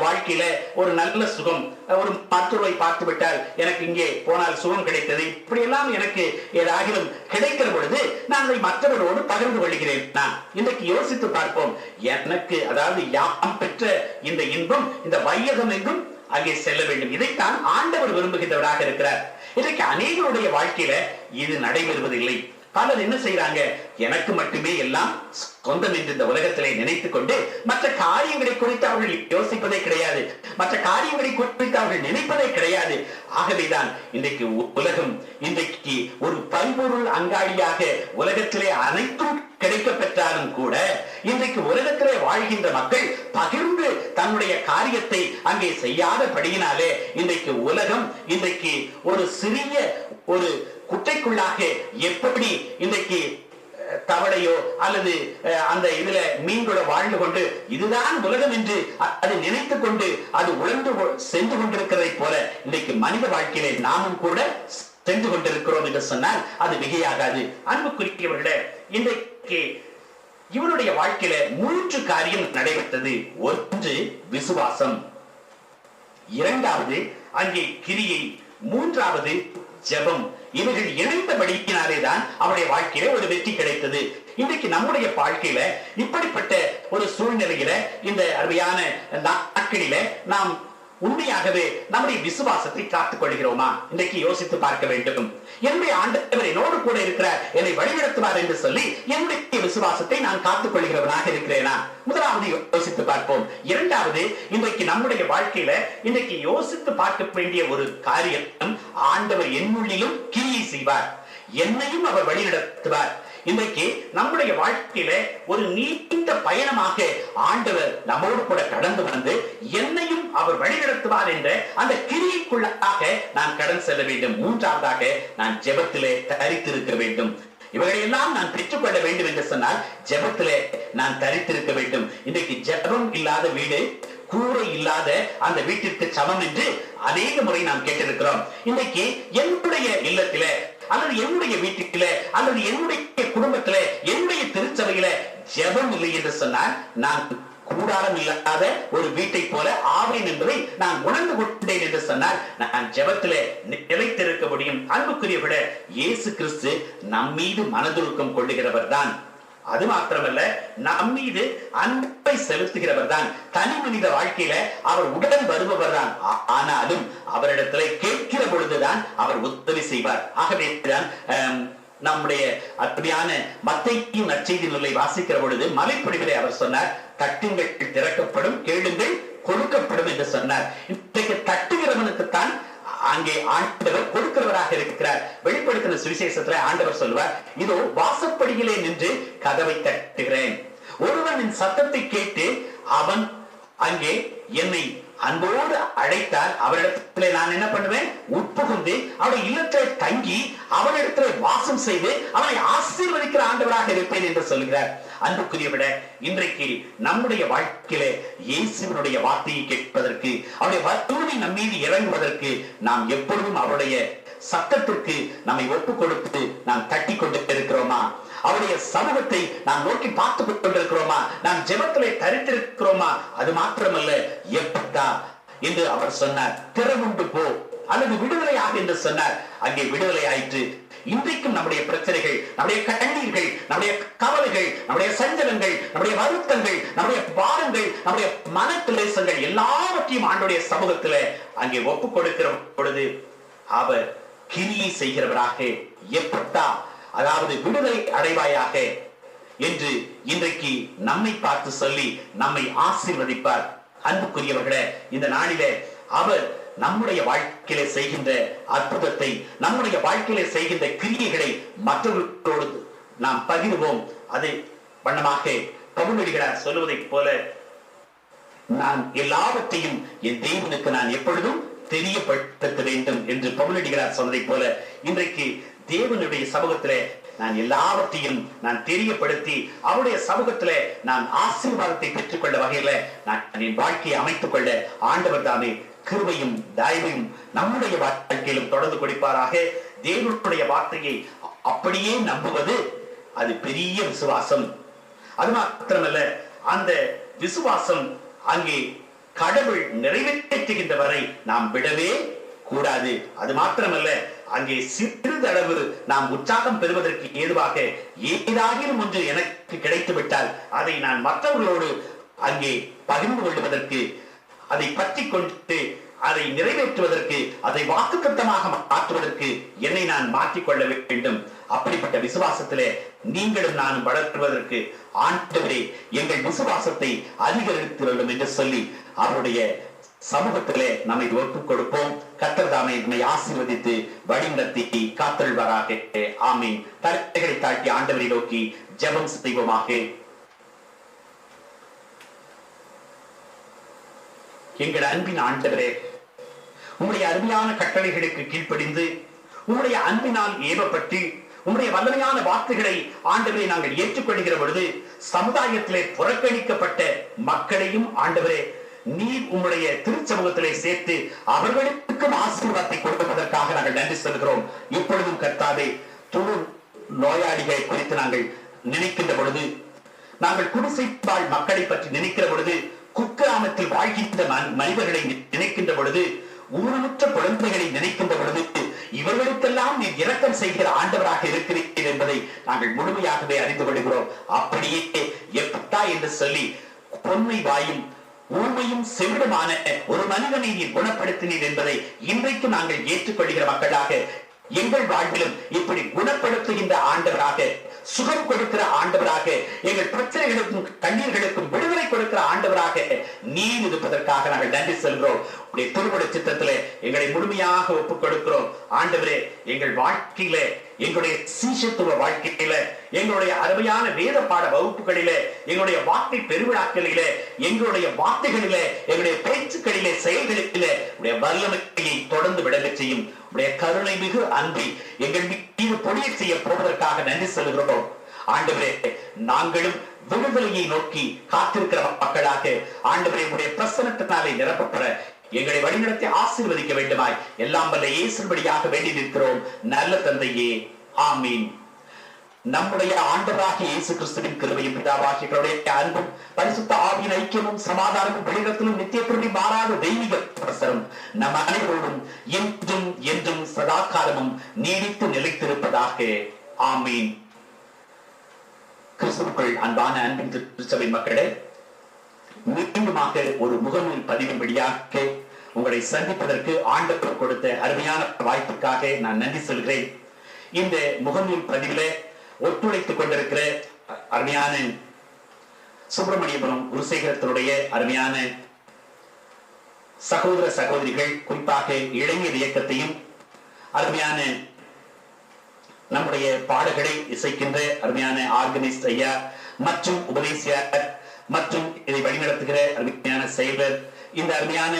S4: வாழ்க்கையில ஒரு நல்ல சுகம், ஒரு மருத்துவரை பார்த்து விட்டால் எனக்கு இங்கே போனால் சுகம் கிடைத்தது, இப்படி எல்லாம் எனக்கு ஏதாகிலும் கிடைக்கிற பொழுது நான் அதை மற்றவரோடு பகிர்ந்து கொள்கிறேன். நான் இன்றைக்கு யோசித்து பார்ப்போம், எனக்கு அதாவது யாம் பெற்ற இந்த இன்பம் இந்த வையகம் எங்கும் அங்கே செல்ல வேண்டும். இதைத்தான் ஆண்டவர் விரும்புகின்றவராக இருக்கிறார். இன்றைக்கு அநேகருடைய வாழ்க்கையில இது நடைபெறுவதில்லை. பலர் என்ன செய்யறாங்க? எனக்கு மட்டுமே எல்லாம் சொந்தம் என்று இந்த உலகத்திலே நினைத்துக் கொண்டு மற்ற காரியங்களை குறித்து அவர்கள் யோசிப்பதே கிடையாது, மற்ற காரியங்களை குறித்து அவர்கள் நினைப்பதே கிடையாது. ஆகவேதான் இன்றைக்கு உலகம் இன்றைக்கு ஒரு பல்பொருள் அங்காடியாக உலகத்திலே அனைத்தும் கிடைக்க பெற்றாலும் கூட இன்றைக்கு உலகத்திலே வாழ்கின்ற மக்கள் பகிர்ந்து தன்னுடைய காரியத்தை அங்கே செய்யாதபடியினாலே இன்றைக்கு உலகம் இன்றைக்கு ஒரு சிறிய ஒரு குட்டைக்குள்ளாக எப்படி இன்றைக்கு தவளையோ அல்லது அந்த இதுல மீன்களோ வாழ்ந்து கொண்டு இதுதான் உலகம் என்று அதை நினைத்துக் கொண்டு அது உழந்து சென்று கொண்டிருக்கிறதை போல இன்றைக்கு மனித வாழ்க்கையிலே நாமும் கூட சென்று கொண்டிருக்கிறோம் என்று சொன்னால் அது மிகையாகாது. அன்புக்குரியவர்களே, இன்றைக்கு இவருடைய வாழ்க்கையில 3 காரியம் நடைபெற்றது. ஒன்று விசுவாசம், இரண்டாவது அங்கே கிரியை, மூன்றாவது ஜெபம். இவர்கள் இணைந்தபடியினாலேதான் அவருடைய வாழ்க்கையில ஒரு வெற்றி கிடைத்தது. இன்றைக்கு நம்முடைய வாழ்க்கையில இப்படிப்பட்ட ஒரு சூழ்நிலையில இந்த அருமையான நாட்களில நாம் உண்மையாகவே நம்முடைய விசுவாசத்தை காத்துக் கொள்கிறோமா? இன்றைக்கு யோசித்து பார்க்க வேண்டும். என்னுடைய ஆண்டவர் என்னோடு கூட இருக்கிறார், என்னை வழிநடத்துவார் என்று சொல்லி என்னுடைய விசுவாசத்தை நான் காத்துக் கொள்கிறவனாக இருக்கிறேனா? முதலாவது யோசித்து பார்ப்போம். இரண்டாவது, இன்றைக்கு நம்முடைய வாழ்க்கையில இன்றைக்கு யோசித்து பார்க்க வேண்டிய ஒரு காரியம், ஆண்டவர் என்னுள்ளிலும் கிரியை செய்வார், என்னையும் அவர் வழிநடத்துவார். இன்றைக்கு நம்முடைய வாழ்க்கையில ஒரு நீண்ட பயணமாக ஆண்டவர் நம்மோடு கூட கடந்து வந்து என்னையும் அவர் வழிநடத்துவார் என்ற அந்த கிரியைக்குள்ளாக நான் கடந்து செல்ல வேண்டும். மூன்றாவதாக, நான் ஜெபத்திலே தரித்திருக்க வேண்டும். இவைகளெல்லாம் நான் பெற்றுக்கொள்ள வேண்டும் என்று சொன்னால் ஜெபத்திலே நான் தரித்திருக்க வேண்டும். இன்றைக்கு ஜெபம் இல்லாத வீடு கூரை இல்லாத அந்த வீட்டிற்கு சமம் என்று அநேக முறை நாம் கேட்டிருக்கிறோம். இன்றைக்கு என்னுடைய இல்லத்தில அல்லது என்னுடைய வீட்டுக்குள்ள அல்லது என்னுடைய குடும்பத்தில என்னுடைய திருச்சபையில ஜெபம் இல்லை என்று சொன்னால் நான் கூடாரம் இல்லாத ஒரு வீட்டை போல ஆவேன் என்பதை நான் உணர்ந்து கொண்டேன் என்று சொன்னால் நான் ஜெபத்திலே நிலைத்திருக்க முடியும். அன்புக்குரியவிட இயேசு கிறிஸ்து நம்மீது மனதுருக்கம் கொள்ளுகிறவர் தான். அது மாத்திரமல்ல, நம்மீது அன்பை செலுத்துகிறவர் தான். தனி மனித வாழ்க்கையில அவர் உடன் வருபவர் தான். ஆனாலும் அவரிடத்துல கேட்கிற பொழுதுதான் அவர் உதவி செய்வார். ஆகவே தான் நம்முடைய அருமையான மத்தேயு நற்செய்தி நூலை வாசிக்கிற பொழுது மலைப்பொழிவிலே அவர் சொன்னார், தட்டுங்கள் திறக்கப்படும், கேளுங்கள் கொடுக்கப்படும் என்று சொன்னார். இன்றைக்கு தட்டுகிறவனுக்குத்தான் அங்கே ஆண்டவர் கொடுக்கிறவராக இருக்கிறார். வெளிப்படுத்தின சுவிசேஷத்துல ஆண்டவர் சொல்வார், இதோ வாசப்படியிலே நின்று கதவை தட்டுகிறேன், ஒருவனின் சத்தத்தை கேட்டு அவன் அங்கே என்னை அன்போடு அழைத்தால் அவரிடத்திலே நான் என்ன பண்ணுவேன்? உட்புகுந்து அவருடைய இல்லத்திலே தங்கி அவனிடத்திலே வாசம் செய்து அவனை ஆசீர்வதிக்கிற ஆண்டவராக இருப்பேன் என்று சொல்கிறார். அன்புக்குரியவிட இன்றைக்கு நம்முடைய வாழ்க்கையிலே இயேசுவினுடைய வார்த்தையை கேட்பதற்கு, அவருடைய வல்லமை நம்மீது இறங்குவதற்கு நாம் எப்பொழுதும் அவருடைய சத்தத்திற்கு நம்மை ஒப்புக் கொடுத்து நாம் தட்டி கொண்டு இருக்கிறோமா? அவருடைய சமூகத்தை நாம் நோக்கி பார்த்துக் கொண்டிருக்கிறோமா? நாம் ஜெபத்திலே தரித்திருக்கிறோமா? அது மாத்திரமல்ல, எப்பட்டா என்று அவர் சொன்னார், திறமுண்டு போ அல்லது விடுதலையாக என்று சொன்னார். அங்கே விடுதலை ஆயிற்று. இன்றைக்கும் நம்முடைய பிரச்சனைகள், நம்முடைய கண்ணீர்கள், நம்முடைய கவலைகள், நம்முடைய சஞ்சலங்கள், நம்முடைய வருத்தங்கள், நம்முடைய பாரங்கள், நம்முடைய மன கிளேசங்கள் எல்லாவற்றையும் ஆண்டவருடைய சமூகத்திலே அங்கே ஒப்புக் கொடுக்கிற பொழுது அவர் கிரியை செய்கிறவராக எப்பட்டா, அதாவது விடுதலை அடைவாயாக என்று இன்றைக்கு நம்மை பார்த்து சொல்லி நம்மை ஆசீர்வதிப்பார். அன்புக்குரியவர்களே, இந்த நாளிலே அவர் நம்முடைய வாழ்க்கையிலே செய்கின்ற அற்புதத்தை, நம்முடைய வாழ்க்கையிலே செய்கின்ற கிரியைகளை மற்றவர்களோடு நாம் பகிர்வோம். அது வண்ணமாக பவுலடிகளார் சொல்லுவதைப் போல, நான் எல்லாவற்றையும் என் தேவனுக்கு நான் எப்பொழுதும் தெரியப்படுத்த வேண்டும் என்று பவுலடிகளார் சொன்னதை போல இன்றைக்கு தேவனுடைய சமூகத்திலே நான் எல்லாவற்றையும் நான் தெரியப்படுத்தி அவருடைய சமூகத்திலே நான் ஆசீர்வாதத்தை பெற்றுக்கொள்ள வகையில நான் என் வாழ்க்கையை அமைத்துக் கொள்ள ஆண்டவர் தாமே கிருபையும் தயவையும் நம்முடைய வாழ்க்கையிலும் தொடர்ந்து கொடுப்பாராக. தேவனுடைய வார்த்தையை அப்படியே நம்புவது அது பெரிய விசுவாசம். அது மாத்திரமல்ல, அந்த விசுவாசம் அங்கே கடவுள் நிறைவேற்றுகின்ற வரை நாம் விடவே கூடாது. அது மாத்திரமல்ல, அங்கே சிறிதளவு நாம் உற்சாகம் பெறுவதற்கு ஏதுவாக ஏதாகிலும் ஒன்று எனக்கு கிடைத்து விட்டால் அதை நான் மற்றவர்களோடு அங்கே பகிர்ந்து கொள்வதற்கு, அதை பற்றி கொண்டு அதை நிறைவேற்றுவதற்கு, அதை வாக்குத்தத்தமாக மாற்றுவதற்கு என்னை நான் மாற்றிக்கொள்ள வேண்டும். அப்படிப்பட்ட விசுவாசத்திலே நீங்களும் நானும் வளர்த்துவதற்கு ஆண்டவரே எங்கள் விசுவாசத்தை அதிகரித்துள்ளோம் என்று சொல்லி அவருடைய சமூகத்திலே நம்மை ஒப்புக் கொடுப்போம். கர்த்தர் தாமே நம்மை ஆசீர்வதித்து வழிநடத்தி காத்தருள்வாராக. ஆமீன். தலைகளை தாழ்த்தி ஆண்டவரை நோக்கி ஜெபம் செய்வோமாக. எங்கள் அன்பின் ஆண்டவரே, உம்முடைய அருமையான கட்டளைகளுக்கு கீழ்ப்படிந்து உம்முடைய அன்பினால் ஏவப்பட்டு உம்முடைய வல்லமையான வார்த்தைகளை ஆண்டவரை நாங்கள் ஏற்றுக்கொள்கிற பொழுது சமுதாயத்திலே புறக்கணிக்கப்பட்ட மக்களையும் ஆண்டவரே நீர் உம்முடைய திருச்சமூகத்திலே சேர்த்து அவர்களுக்கும் ஆசீர்வாதத்தை கொடுப்பதற்காக நாங்கள் நன்றி சொல்கிறோம். இப்பொழுதும் கர்த்தாவே, தொழு நோயாளிகளை குறித்து நாங்கள் நினைக்கின்ற பொழுது, நாங்கள் குடிசைப்பால் மக்களை பற்றி நினைக்கிற பொழுது, குக்கிராமத்தில் வாழ்கின்ற மனிதர்களை நினைக்கின்ற பொழுது, ஊனமுற்ற குழந்தைகளை நினைக்கின்ற பொழுது, இவர்களுக்கெல்லாம் நீர் இரக்கம் செய்கிற ஆண்டவராக இருக்கிறீர்கள் என்பதை நாங்கள் முழுமையாகவே அறிந்து கொள்கிறோம். அப்படியே எப்பட்டா என்று சொல்லி பொன்மை வாயும் ஊமையும் செவிடுமான ஒரு மனிதனை நீர் குணப்படுத்தினீர் என்பதை இன்றைக்கு நாங்கள் ஏற்றுக்கொள்கிற மக்களாக, எங்கள் வாழ்விலும் இப்படி குணப்படுத்துகின்ற ஆண்டவராக, சுகம் கொடுக்கிற ஆண்டவராக, எங்கள் பிரச்சனைகளுக்கும் கண்ணீர்களுக்கும் விடுதலை கொடுக்கிற ஆண்டவராக நீர் இருப்பதற்காக நாங்கள் நன்றி செல்கிறோம். உடைய திருவுட சித்தத்திலே எங்களை முழுமையாக ஒப்புக் கொடுக்கிறோம். ஆண்டவரே, எங்கள் வாழ்க்கையில, எங்களுடைய சீஷத்துவ வாழ்க்கையில, எங்களுடைய அருமையான வேத பாட வகுப்புகளிலே, எங்களுடைய வார்த்தை பெருவிழாக்களிலே, எங்களுடைய வார்த்தைகளிலே, எங்களுடைய பேச்சுக்களிலே, செயல்களிலே உடைய வல்லமையை தொடர்ந்து விளங்க செய்யும். உடைய கருணை மிகு அன்பை எங்கள் மீது பொழிய செய்ய போவதற்காக நன்றி செல்கிறோம். ஆண்டவரே, நாங்களும் விடுதலையை நோக்கி காத்திருக்கிற மக்களாக ஆண்டவரே உடைய பிரசன்னத்தினாலே நிரப்பப்பட எங்களை வழிநடத்தி ஆசீர்வதிக்க வேண்டுமாய் எல்லாம் வல்ல இயேசுவின்படியாக வேண்டி நிற்கிறோம் நல்ல தந்தையே, ஆமீன். நம்முடைய ஆண்டவராகிய இயேசு கிறிஸ்துவின் கிருபையும் பிதாவாகிய கடவுளுடைய அன்பும் பரிசுத்த ஆவியின் ஐக்கியமும் சமாதானமும் வெளியிடத்திலும் நித்திய கிருபை மாறாத தெய்வீக பிரசரம் நம் அனைவரோடும் என்றும் என்றும் சதாகாலமும் நீடித்து நிலைத்திருப்பதாக, ஆமீன். கிறிஸ்துவுக்குள் அன்பான அன்பின் திருச்சபை மக்களே, மீண்டுமாக ஒரு முகநூல் பதிவின் வழியாக உங்களை சந்திப்பதற்கு ஆண்டவர் கொடுத்த அருமையான வாய்ப்புக்காக நான் நன்றி சொல்கிறேன். இந்த முகநூல் பதிவில ஒத்துழைத்துக் கொண்டிருக்கிற அருமையான சுப்பிரமணியபுரம் குருசேகரத்தினுடைய அருமையான சகோதர சகோதரிகள், குறிப்பாக இளைஞர் இயக்கத்தையும் அருமையான நம்முடைய பாடல்களை இசைக்கின்ற அருமையான ஆர்கனைஸ்ட் ஐயா மற்றும் உபதேசியார் மற்றும் இதை வழிநடத்துகிற அருமையான செயலர், இந்த அருமையான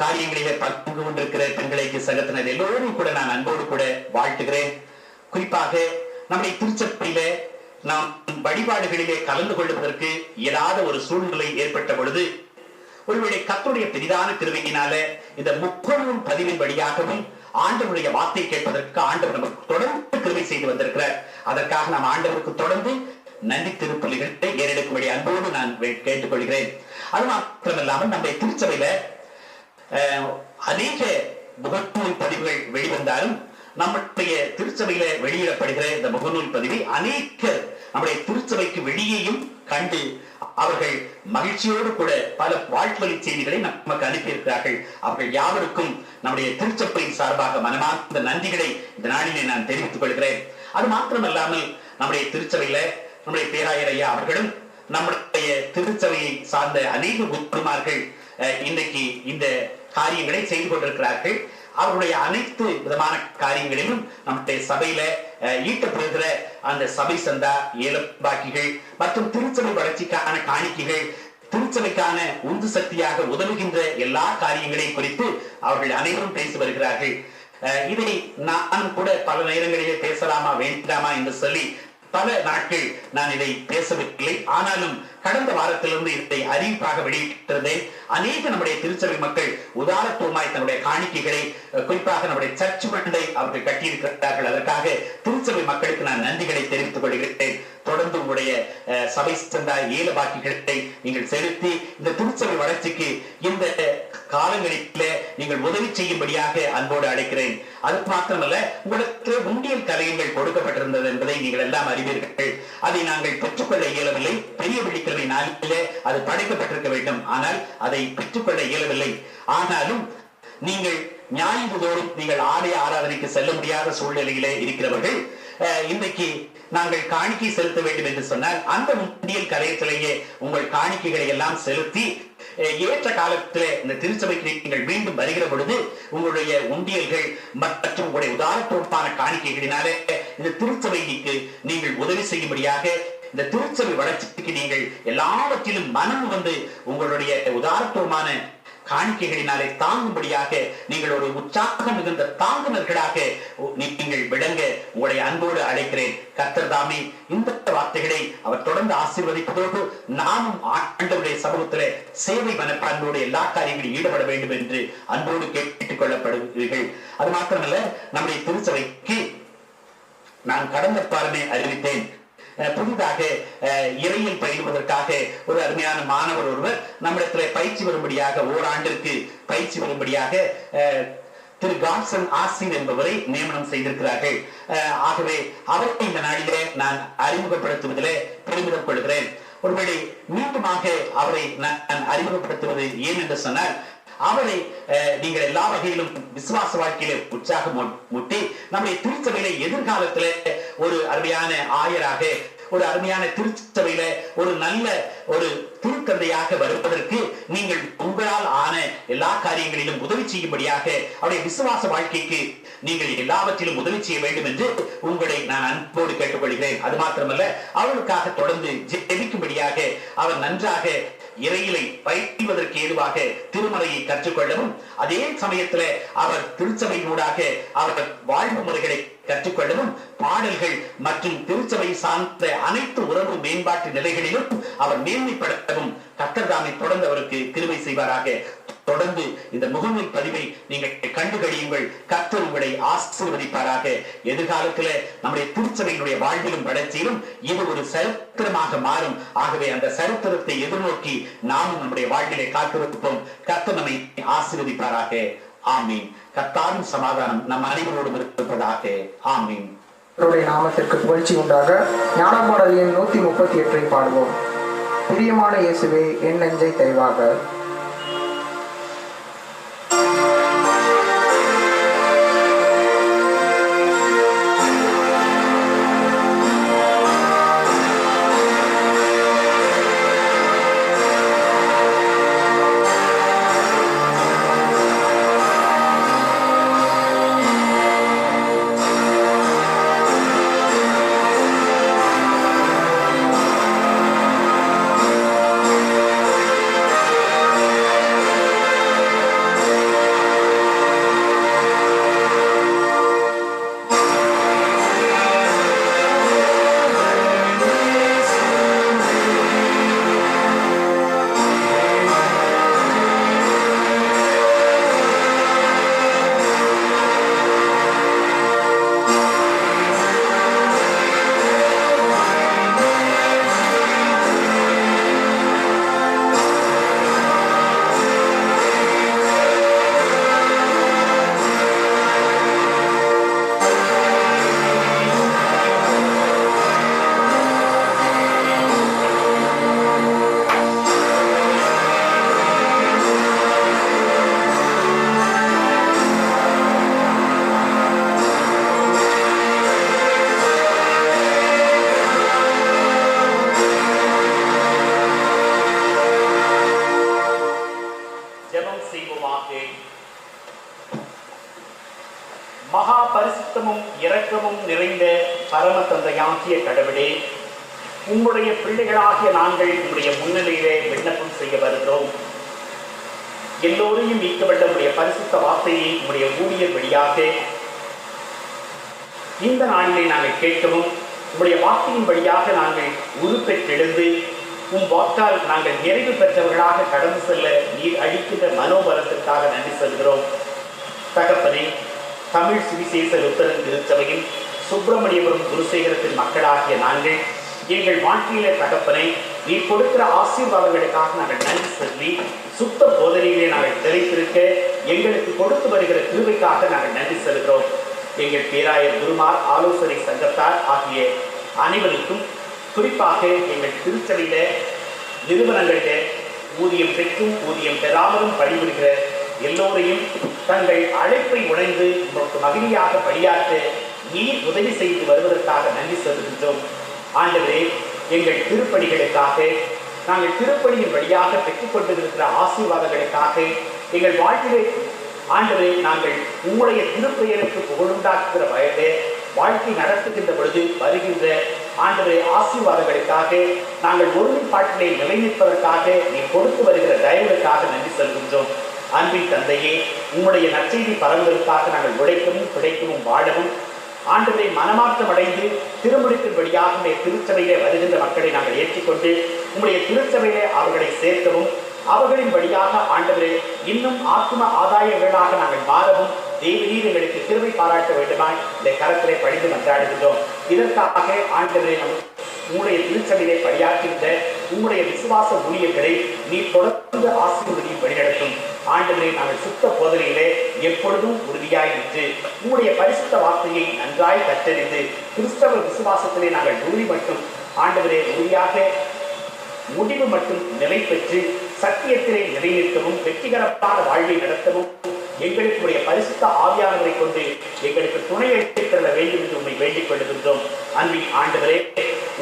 S4: காரியங்களிலே பங்கு கொண்டிருக்கிற பெண்களுக்கு சங்கத்தினர் எல்லோரும் கூட நான் அன்போடு கூட வாழ்த்துகிறேன். குறிப்பாக நம்முடைய திருச்சபையில நாம் வழிபாடுகளிலே கலந்து கொள்வதற்கு இயலாத ஒரு சூழ்நிலை ஏற்பட்ட பொழுது, ஒருவேளை கர்த்தருடைய பெரிதான கிருபையினால இந்த முகநூல் பதிவின் வழியாகவும் ஆண்டவருடைய வார்த்தை கேட்பதற்கு ஆண்டவர் நமக்கு தொடர்ந்து கிருபை செய்து வந்திருக்கிறார். அதற்காக நாம் ஆண்டவருக்கு தொடர்ந்து நன்றி திருப்பலிகளை ஏறெடுக்கும்படி அன்போடு நான் கேட்டுக்கொள்கிறேன். அது மாத்திரமல்லாமல் நம்முடைய திருச்சபையில அநேக முகநூல் பதிவுகள் வெளிவந்தாலும் நம்முடைய திருச்சபையில வெளியிடப்படுகிற இந்த முகநூல் பதிவை அநேக நம்முடைய திருச்சபைக்கு வெளியேயும் கண்டு அவர்கள் மகிழ்ச்சியோடு கூட பல வாழ்த்துவலி செய்திகளை நமக்கு அனுப்பியிருக்கிறார்கள். அவர்கள் யாவருக்கும் நம்முடைய திருச்சபையின் சார்பாக மனமார்ந்த நன்றிகளை இந்த நாளிலே நான் தெரிவித்துக் கொள்கிறேன். அது மாத்திரமல்லாமல் நம்முடைய திருச்சபையில நம்முடைய பேராயர் ஐயா அவர்களும் நம்முடைய திருச்சபையை சார்ந்த அநேக குருமார்கள் இன்றைக்கு இந்த காரியங்களை செய்து கொண்டிருக்கிறார்கள். அவருடைய அனைத்து விதமான காரியங்களிலும் நம்முடைய சபையில ஈட்டப்படுகிற அந்த சபை சந்தா, ஏலப்பாக்கிகள் மற்றும் திருச்சபை வளர்ச்சிக்கான காணிக்கைகள், திருச்சபைக்கான உந்து சக்தியாக உதவுகின்ற எல்லா காரியங்களையும் குறித்து அவர்கள் அனைவரும் பேசி வருகிறார்கள். இதை நான் கூட பல நேரங்களிலே பேசலாமா வேண்டாமா என்று சொல்லி பல நாட்கள் நான் இதை பேசவில்லை. ஆனாலும் கடந்த வாரத்திலிருந்து இதை அறிவிப்பாக வெளியிட்டிருந்தேன். அநேக நம்முடைய திருச்சபை மக்கள் உதாரத்துவமாய் தன்னுடைய காணிக்கைகளை, குறிப்பாக நம்முடைய சர்ச் மண்டை அவர்கள் கட்டியிருக்கிறார்கள். அதற்காக திருச்சபை மக்களுக்கு நான் நன்றிகளை தெரிவித்துக் கொள்கிறேன். தொடர்ந்து உங்களுடைய சபை சந்தா ஏல பாக்கிகளை நீங்கள் செலுத்தி இந்த திருச்சபை வளர்ச்சிக்கு இந்த காலங்களிலே நீங்கள் உதவி செய்யும்படியாக அன்போடு அழைக்கிறேன். அது மாத்திரமல்ல, உங்களுக்கு உண்டியல் கலைகள் கொடுக்கப்பட்டிருந்தது என்பதை நீங்கள் எல்லாம் அறிவீர்கள். அதை நாங்கள் பெற்றுக்கொள்ள இயலவில்லை. பெரிய வெள்ளிக்கிழமை நாளிலே அது படைக்கப்பட்டிருக்க வேண்டும். ஆனால் அதை பெற்றுக்கொள்ள இயலவில்லை. ஆனாலும் நீங்கள் ஞாயிறு தோறும் நீங்கள் ஆலய ஆராதனைக்கு செல்ல முடியாத சூழ்நிலையிலே இருக்கிறவர்கள் இன்றைக்கு நாங்கள் காணிக்கை செலுத்த வேண்டும் என்று சொன்னால் அந்த உண்டியல் கலையத்திலேயே உங்கள் காணிக்கைகளை எல்லாம் செலுத்தி ஏற்ற காலத்திலே இந்த திருச்சபைக்கு நீங்கள் மீண்டும் வருகிற பொழுது உங்களுடைய உண்டியல்கள் மற்றும் உங்களுடைய உதாரணமான காணிக்கைகளினாலே இந்த திருச்சபைக்கு நீங்கள் உதவி செய்யும்படியாக, இந்த திருச்சபை வளர்ச்சிக்கு நீங்கள் எல்லாவற்றிலும் மனம் வந்து உங்களுடைய உதாரணமான காணிக்கைகளினாலே தாங்கும்படியாக நீங்கள் ஒரு உற்சாகம் மிகுந்த தாங்குனர்களாக நீங்கள் விளங்க உங்களுடைய அன்போடு அழைக்கிறேன். கர்த்தர் தாமே இந்த வார்த்தைகளை அவர் தொடர்ந்து ஆசீர்வதிப்பதோடு நாமும் ஆண்டவருடைய சமூகத்திலே சேவை மனப்பான்போடு எல்லா காரியங்களிலும் ஈடுபட வேண்டும் என்று அன்போடு கேட்டுக் கொள்ளப்படுவீர்கள். அது மாத்திரமல்ல, நம்முடைய திருச்சபைக்கு நான் கடந்த பாரமே அறிவித்தேன். புதிதாக இறையில் பயில்வதற்காக ஒரு அருமையான மாணவர் ஒருவர் நம்மிடத்தில் பயிற்சி வரும்படியாக, ஓராண்டிற்கு பயிற்சி வரும்படியாக திரு காட்சன் ஆசிர் என்பவரை நியமனம் செய்திருக்கிறார்கள். ஆகவே அவரை இந்த நாளிலே நான் அறிமுகப்படுத்துவதிலே பெருமிதம் கொள்கிறேன். ஒருவேளை மீண்டுமாக அவரை நான் அறிமுகப்படுத்துவது ஏன் என்று சொன்னால், அவரை நீங்கள் எல்லா வகையிலும் விசுவாச வாழ்க்கையில உற்சாகம் மூட்டி நம்முடைய திருச்சபையில எதிர்காலத்துல ஒரு அருமையான ஆயராக, ஒரு அருமையான திருச்சபையில ஒரு நல்ல ஒரு திருத்தந்தையாக வருவதற்கு நீங்கள் உங்களால் ஆன எல்லா காரியங்களிலும் உதவி செய்யும்படியாக, அவருடைய விசுவாச வாழ்க்கைக்கு நீங்கள் எல்லாவற்றிலும் உதவி செய்ய வேண்டும் என்று உங்களை நான் அன்போடு கேட்டுக்கொள்கிறேன். அது மாத்திரமல்ல, அவர்களுக்காக தொடர்ந்து ஜெபிக்கும்படியாக, அவர் நன்றாக இறையிலை பயில்வதற்கு ஏதுவாக திருமறையை கற்றுக்கொள்ளவும், அதே சமயத்துல அவர் திருச்சபையினூடாக அவர் வாழ்வு முறைகளை கற்றுக்கொள்ளவும், பாடல்கள் மற்றும் திருச்சபை சார்ந்த அனைத்து உறவு மேம்பாட்டு நிலைகளிலும் அவர் மேன்மைப்படுத்தவும் கர்த்தர் தாமே தொடர்ந்து அவருக்கு கிருபை செய்வாராக. தொடர்ந்து இந்த முகமை பதிவை நீங்கள் கண்டுகளியுங்கள். கர்த்தர் உங்களை ஆசீர்வதிப்பாராக. எதிர்காலத்தில் நம்முடைய திருச்சபையினுடைய வாழ்விலும் வளர்ச்சியிலும் இது ஒரு சரித்திரமாக மாறும். ஆகவே அந்த சரித்திரத்தை எதிர்நோக்கி நாமும் நம்முடைய வாழ்விலை காத்திருப்போம். கர்த்தர் நம்மை ஆசீர்வதிப்பாராக. ஆமீன். கர்த்தரின் சமாதானம் நம் அனைவரோடும் இருப்பதாக. ஆமீன்.
S3: நாமத்திற்கு புகழ்ச்சி உண்டாக ஞானப்பாடல் எண் 138 பாடுவோம். பிரியமான இயேசுவே என் நெஞ்சை தெளிவாக.
S2: மகா பரிசுத்தமும் இரக்கமும் நிறைந்த பரம தந்தையாகிய கடவுளே, உம்முடைய பிள்ளைகளாகிய நாங்கள் உம்முடைய முன்னிலையிலே விண்ணப்பம் செய்ய வருகிறோம். எல்லோரையும் மீட்கப்பட்ட உடைய பரிசுத்த வார்த்தையை உம்முடைய ஊழியர் வழியாக இந்த நாளிலே நாங்கள் கேட்கவும், உம்முடைய வார்த்தையின் வழியாக நாங்கள் உருப்பெற்றெழுந்து உம் வாக்கால் நாங்கள் நிறைவு பெற்றவர்களாக கடந்து செல்ல நீர் அளிக்கின்ற மனோபலத்திற்காக நன்றி சொல்கிறோம். தகப்பனே, தமிழ் சுவிசேஷ லுத்தரன் திருச்சபையில் சுப்பிரமணியபுரம் குருசேகரத்தின் மக்களாகிய நாங்கள் எங்கள் வாழ்க்கையிலே தகப்பனை நீர் கொடுக்கிற ஆசீர்வாதங்களுக்காக நாங்கள் நன்றி சொல்லி சுத்த போதனையிலே நாங்கள் திளைத்திருக்க எங்களுக்கு கொடுத்து வருகிற கிருபைக்காக நாங்கள் நன்றி செலுகிறோம். எங்கள் பேராயர் குருமார் ஆலோசனை சங்கத்தார் ஆகிய அனைவருக்கும், குறிப்பாக எங்கள் திருச்சபையில நிறுவனங்களில ஊதியம் பெற்றும் ஊதியம் பெறாமலும் பணிபுரிகிற எல்லோரையும் தங்கள் அழைப்பை உடைந்து உங்களுக்கு மகிழ்ச்சியாக பணியாற்ற நீர் உதவி செய்து வருவதற்காக நன்றி செலுத்துகின்றோம். ஆண்டவரே, எங்கள் திருப்பணிகளுக்காக நாங்கள் திருப்பணியின் வழியாக பெற்றுக்கொண்டிருக்கிற ஆசீர்வாதங்களுக்காக எங்கள் வாழ்க்கையிலே ஆண்டவரே நாங்கள் உங்களுடைய திருப்பெயருக்கு புகழுண்டாக்குகிற வயதே வாழ்க்கை நடத்துகின்ற பொழுது வருகின்ற ஆண்டவரே ஆசீர்வாதங்களுக்காக நாங்கள் ஒருமைப்பாட்டிலே நிலைநிற்பதற்காக நீ கொடுத்து வருகிற தயவுகளுக்காக நன்றி செல்கின்றோம். அன்பின் தந்தையே, உங்களுடைய நற்செய்தி பரவுவதற்காக நாங்கள் உழைக்கவும் பிழைக்கவும் வாழவும் ஆண்டவரை மனமாற்றம் அடைந்து திருமுடிப்பின் வழியாக திருச்சபையிலே வருகின்ற மக்களை நாங்கள் ஏற்றுக்கொண்டு உங்களுடைய திருச்சபையிலே அவர்களை சேர்க்கவும் அவர்களின் வழியாக ஆண்டவரே இன்னும் ஆத்ம ஆதாயங்களாக நாங்கள் மாறவும் தேவரீர் எங்களுக்கு கிருபை பாராட்ட வேண்டுமாய் இந்த கரத்திலே படித்து மன்றாடுகின்றோம். இதற்காக ஆண்டவரே உங்களுடைய திருச்சபையிலே பணியாற்றுகின்ற உங்களுடைய விசுவாச ஊழியர்களை நீ தொடர்ந்து ஆசீர்வதியும் வழிநடத்தும். ஆண்டவரே, நாங்கள் சுத்த போதனையிலே எப்பொழுதும் உறுதியாய் நின்று உங்களுடைய பரிசுத்த வார்த்தையை நன்றாய் கற்றறிந்து கிறிஸ்தவ விசுவாசத்திலே நாங்கள் உறுதி மட்டும் ஆண்டவரே உறுதியாக முடிவு மட்டும் நிலை பெற்று சத்தியத்திலே நிலைநிற்கவும் வெற்றிகரமான வாழ்வை நடத்தவும் எங்களுக்கு உடைய பரிசுத்த ஆவியானவரை கொண்டு எங்களுக்கு துணை எடுத்துக்கொள்ள வேண்டும் என்று உண்மை வேண்டிக் கொள்கின்றோம். அன்பின் ஆண்டவரே,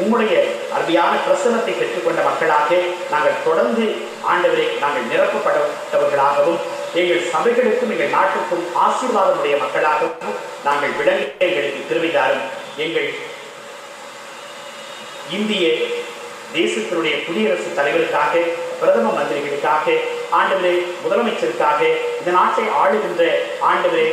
S2: உம்முடைய அருமையான பிரசனத்தை பெற்றுக்கொண்ட மக்களாக நாங்கள் தொடர்ந்து ஆண்டவரை நாங்கள் நிரப்பப்பட்டவர்களாகவும் எங்கள் சபைகளுக்கும் எங்கள் நாட்டுக்கும் ஆசீர்வாதமுடைய மக்களாகவும் நாங்கள் விளங்க எங்களுக்கு திருவிதாரும். எங்கள் இந்திய தேசத்தினுடைய குடியரசு தலைவருக்காக, பிரதம மந்திரிகளுக்காக, ஆண்டவரே முதலமைச்சருக்காக, இந்த நாட்டை ஆளுகின்ற ஆண்டவரே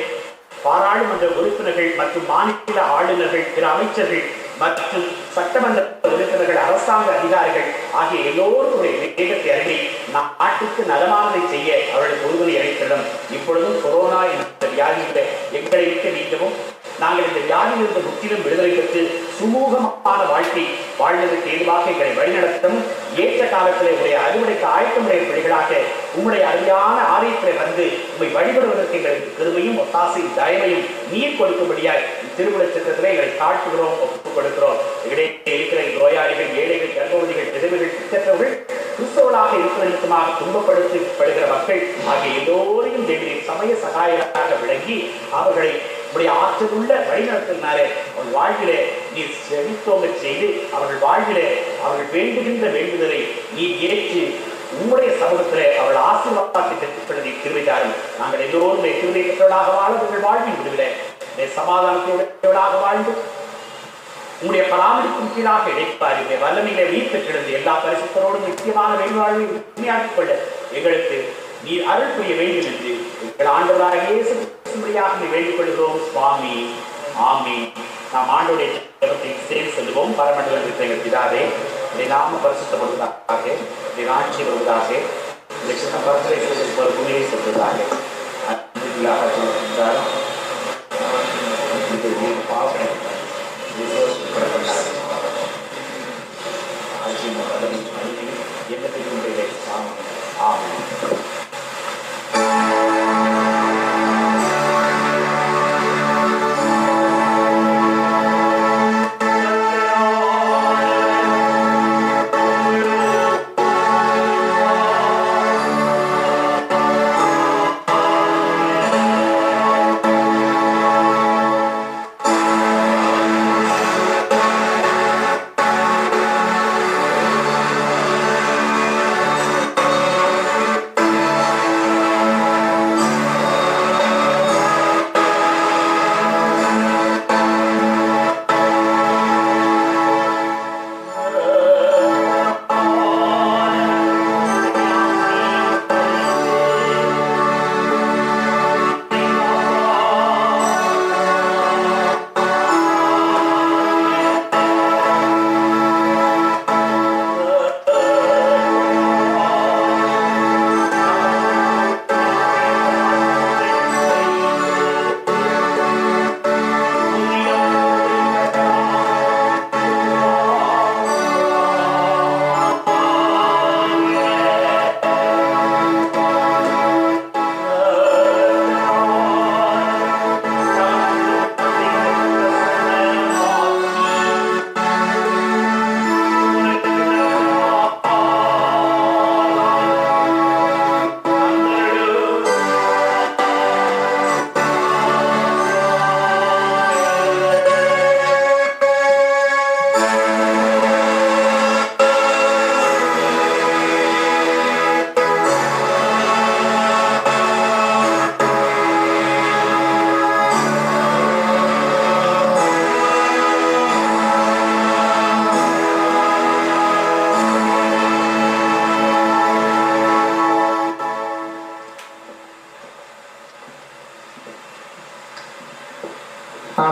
S2: பாராளுமன்ற உறுப்பினர்கள் மற்றும் மாநில ஆளுநர்கள், பிற அமைச்சர்கள் மற்றும் சட்டமன்ற உறுப்பினர்கள், அரசாங்க அதிகாரிகள் ஆகிய எல்லோருடைய வேகத்தை அறிவி நாட்டுக்கு நலமானதை செய்ய அவர்களுக்கு உறுதுணை அளித்திடம். இப்பொழுதும் கொரோனா என்ற வியாதிகளை எங்களை விட்டு நீக்கவும் நாங்கள் இந்த வியாதியிலிருந்து முற்றிலும் விடுதலை பெற்று சுமூகமான வாழ்க்கை வாழ்வதற்கு ஏதுவாக எங்களை வழிநடத்தவும் ஏற்ற காலத்திலே உடைய அறுவடைக்கு ஆயத்தமுடைய பிள்ளைகளாக உம்முடைய அருமையான ஆலயத்திலே வந்து உண்மை வழிபடுவதற்கு எங்களுக்கு கிருபையும் ஒத்தாசையும் தயவையும் நீர் கொடுக்கும்படியாய் திருவிழா சட்டத்திலே எங்களை தாழ்த்துகிறோம், ஒப்புக் கொடுக்கிறோம். இடையே இருக்கிற நோயாளிகள், ஏழைகள், கர்ப்பவதிகள், விதவைகள், திட்டத்தவர்கள், கிறிஸ்தவர்களாக இருப்பதற்குமாக துன்பப்படுத்தப்படுகிற மக்கள் ஆகிய எல்லோரையும் தேவனின் சமய சகாயராக விளங்கி அவர்களை உடைய ஆற்றல் உள்ள வழிநடத்தினாரே அவர்கள் வாழ்விலே நீர் செழித்தோங்க செய்து அவர்கள் வாழ்விலே அவர்கள் வேண்டுகின்ற வேண்டுதலை நீர் ஏற்று உம்முடைய சமூகத்திலே அவர்கள் ஆசீர்வாதத்தை பெற்றுக்கொள்வதை திருவிதாரும். நாங்கள் எல்லோருமே திருவை பெற்றவர்களாக வாழ உங்கள் வாழ்வின் முடிவிலே சமாதானத்தோடாக வாழ்ந்து உங்களுடைய பராமரிப்பும் கீழாக இடைப்பாருடைய வல்லமையிலே உயிர் பெற்றிருந்த எல்லா பரிசுத்தரோடும் நிச்சயமான வெகுவாழ்வை உண்மையாக்கிக் கொள்ள எங்களுக்கு நீர் அருள் புரிய வேண்டும் என்று எங்கள் ஆண்டவராக இயேசு கிறிஸ்துவியாக வேண்டிக் கொள்கிறோம் சுவாமி. ஆமீன். நாம் ஆண்டவருடைய ஜெபத்தை சேர்ந்து சொல்லுவோம். பரமண்டலம் இருக்கிற எங்கள் பிதாவே, இதை நாம பரிசுத்தப்படுவதாக, இதை ஆட்சி வருவதாக, இதை சின்ன பரத்தை ஒரு பூமியை சொல்வதாக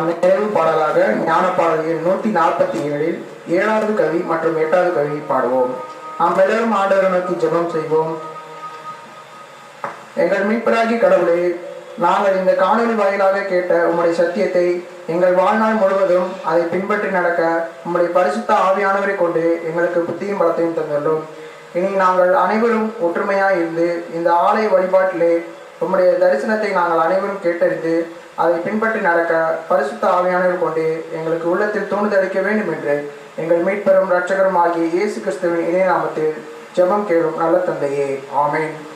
S3: நிறைவு பாடலாக ஞான பாடல் எண் 147 7வது கவி மற்றும் 8வது கவியை பாடுவோம். நாம் எல்லோரும் ஆண்டவரை நோக்கி ஜெபம் செய்வோம். எங்கள் மீட்பராகி கடவுளே, நாங்கள் இந்த காணொலி வாயிலாக கேட்ட உம்முடைய சத்தியத்தை எங்கள் வாழ்நாள் முழுவதும் அதை பின்பற்றி நடக்க உம்முடைய பரிசுத்த ஆவியானவரை கொண்டு எங்களுக்கு புத்தியும் பலத்தையும் தந்துள்ளோம். இனி நாங்கள் அனைவரும் ஒற்றுமையாய் இருந்து இந்த ஆலய வழிபாட்டிலே உம்முடைய தரிசனத்தை நாங்கள் அனைவரும் கேட்டறிந்து அதை பின்பற்றி நடக்க பரிசுத்த ஆவியானவர் கொண்டு எங்களுக்கு உள்ளத்தில் தூண்டுதளிக்க வேண்டும் என்று எங்கள் மீட்பெரும் இரட்சகரும் ஆகிய இயேசு கிறிஸ்துவின் இணைய நாமத்தில் ஜெபம் கேளும் நல்ல தந்தையே, ஆமென்.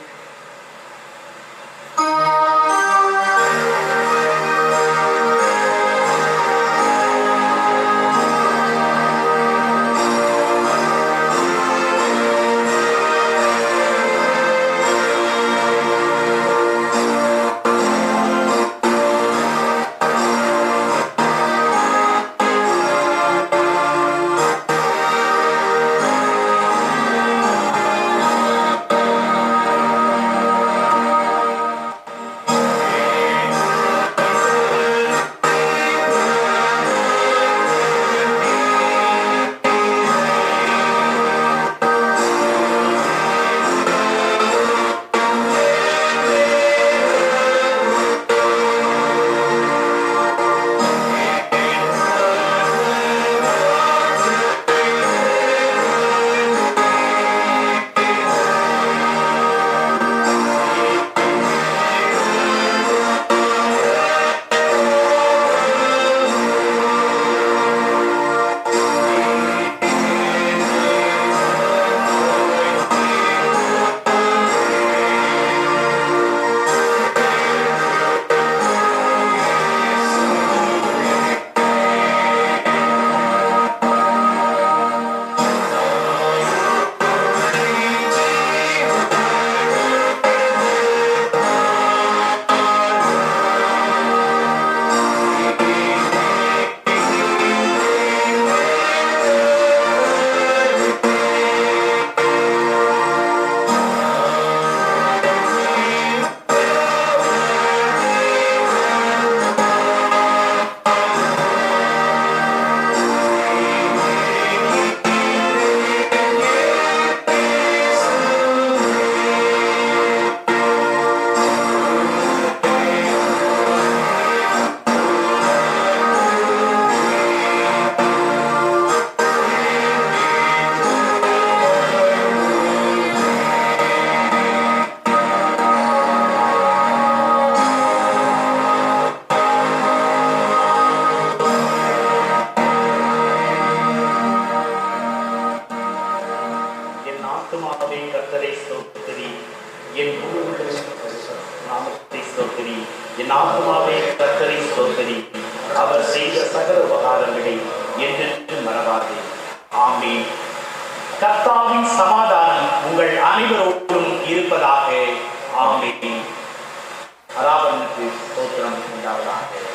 S2: அவர் செய்த சகல உபகாரங்களை என்றென்றும் மறவாதே. ஆமென். கர்த்தாவின் சமாதானம் உங்கள் அனைவரோடும் இருப்பதாக. ஆமென். அராபனுக்கு ஸ்தோத்திரம் உண்டாவதாக.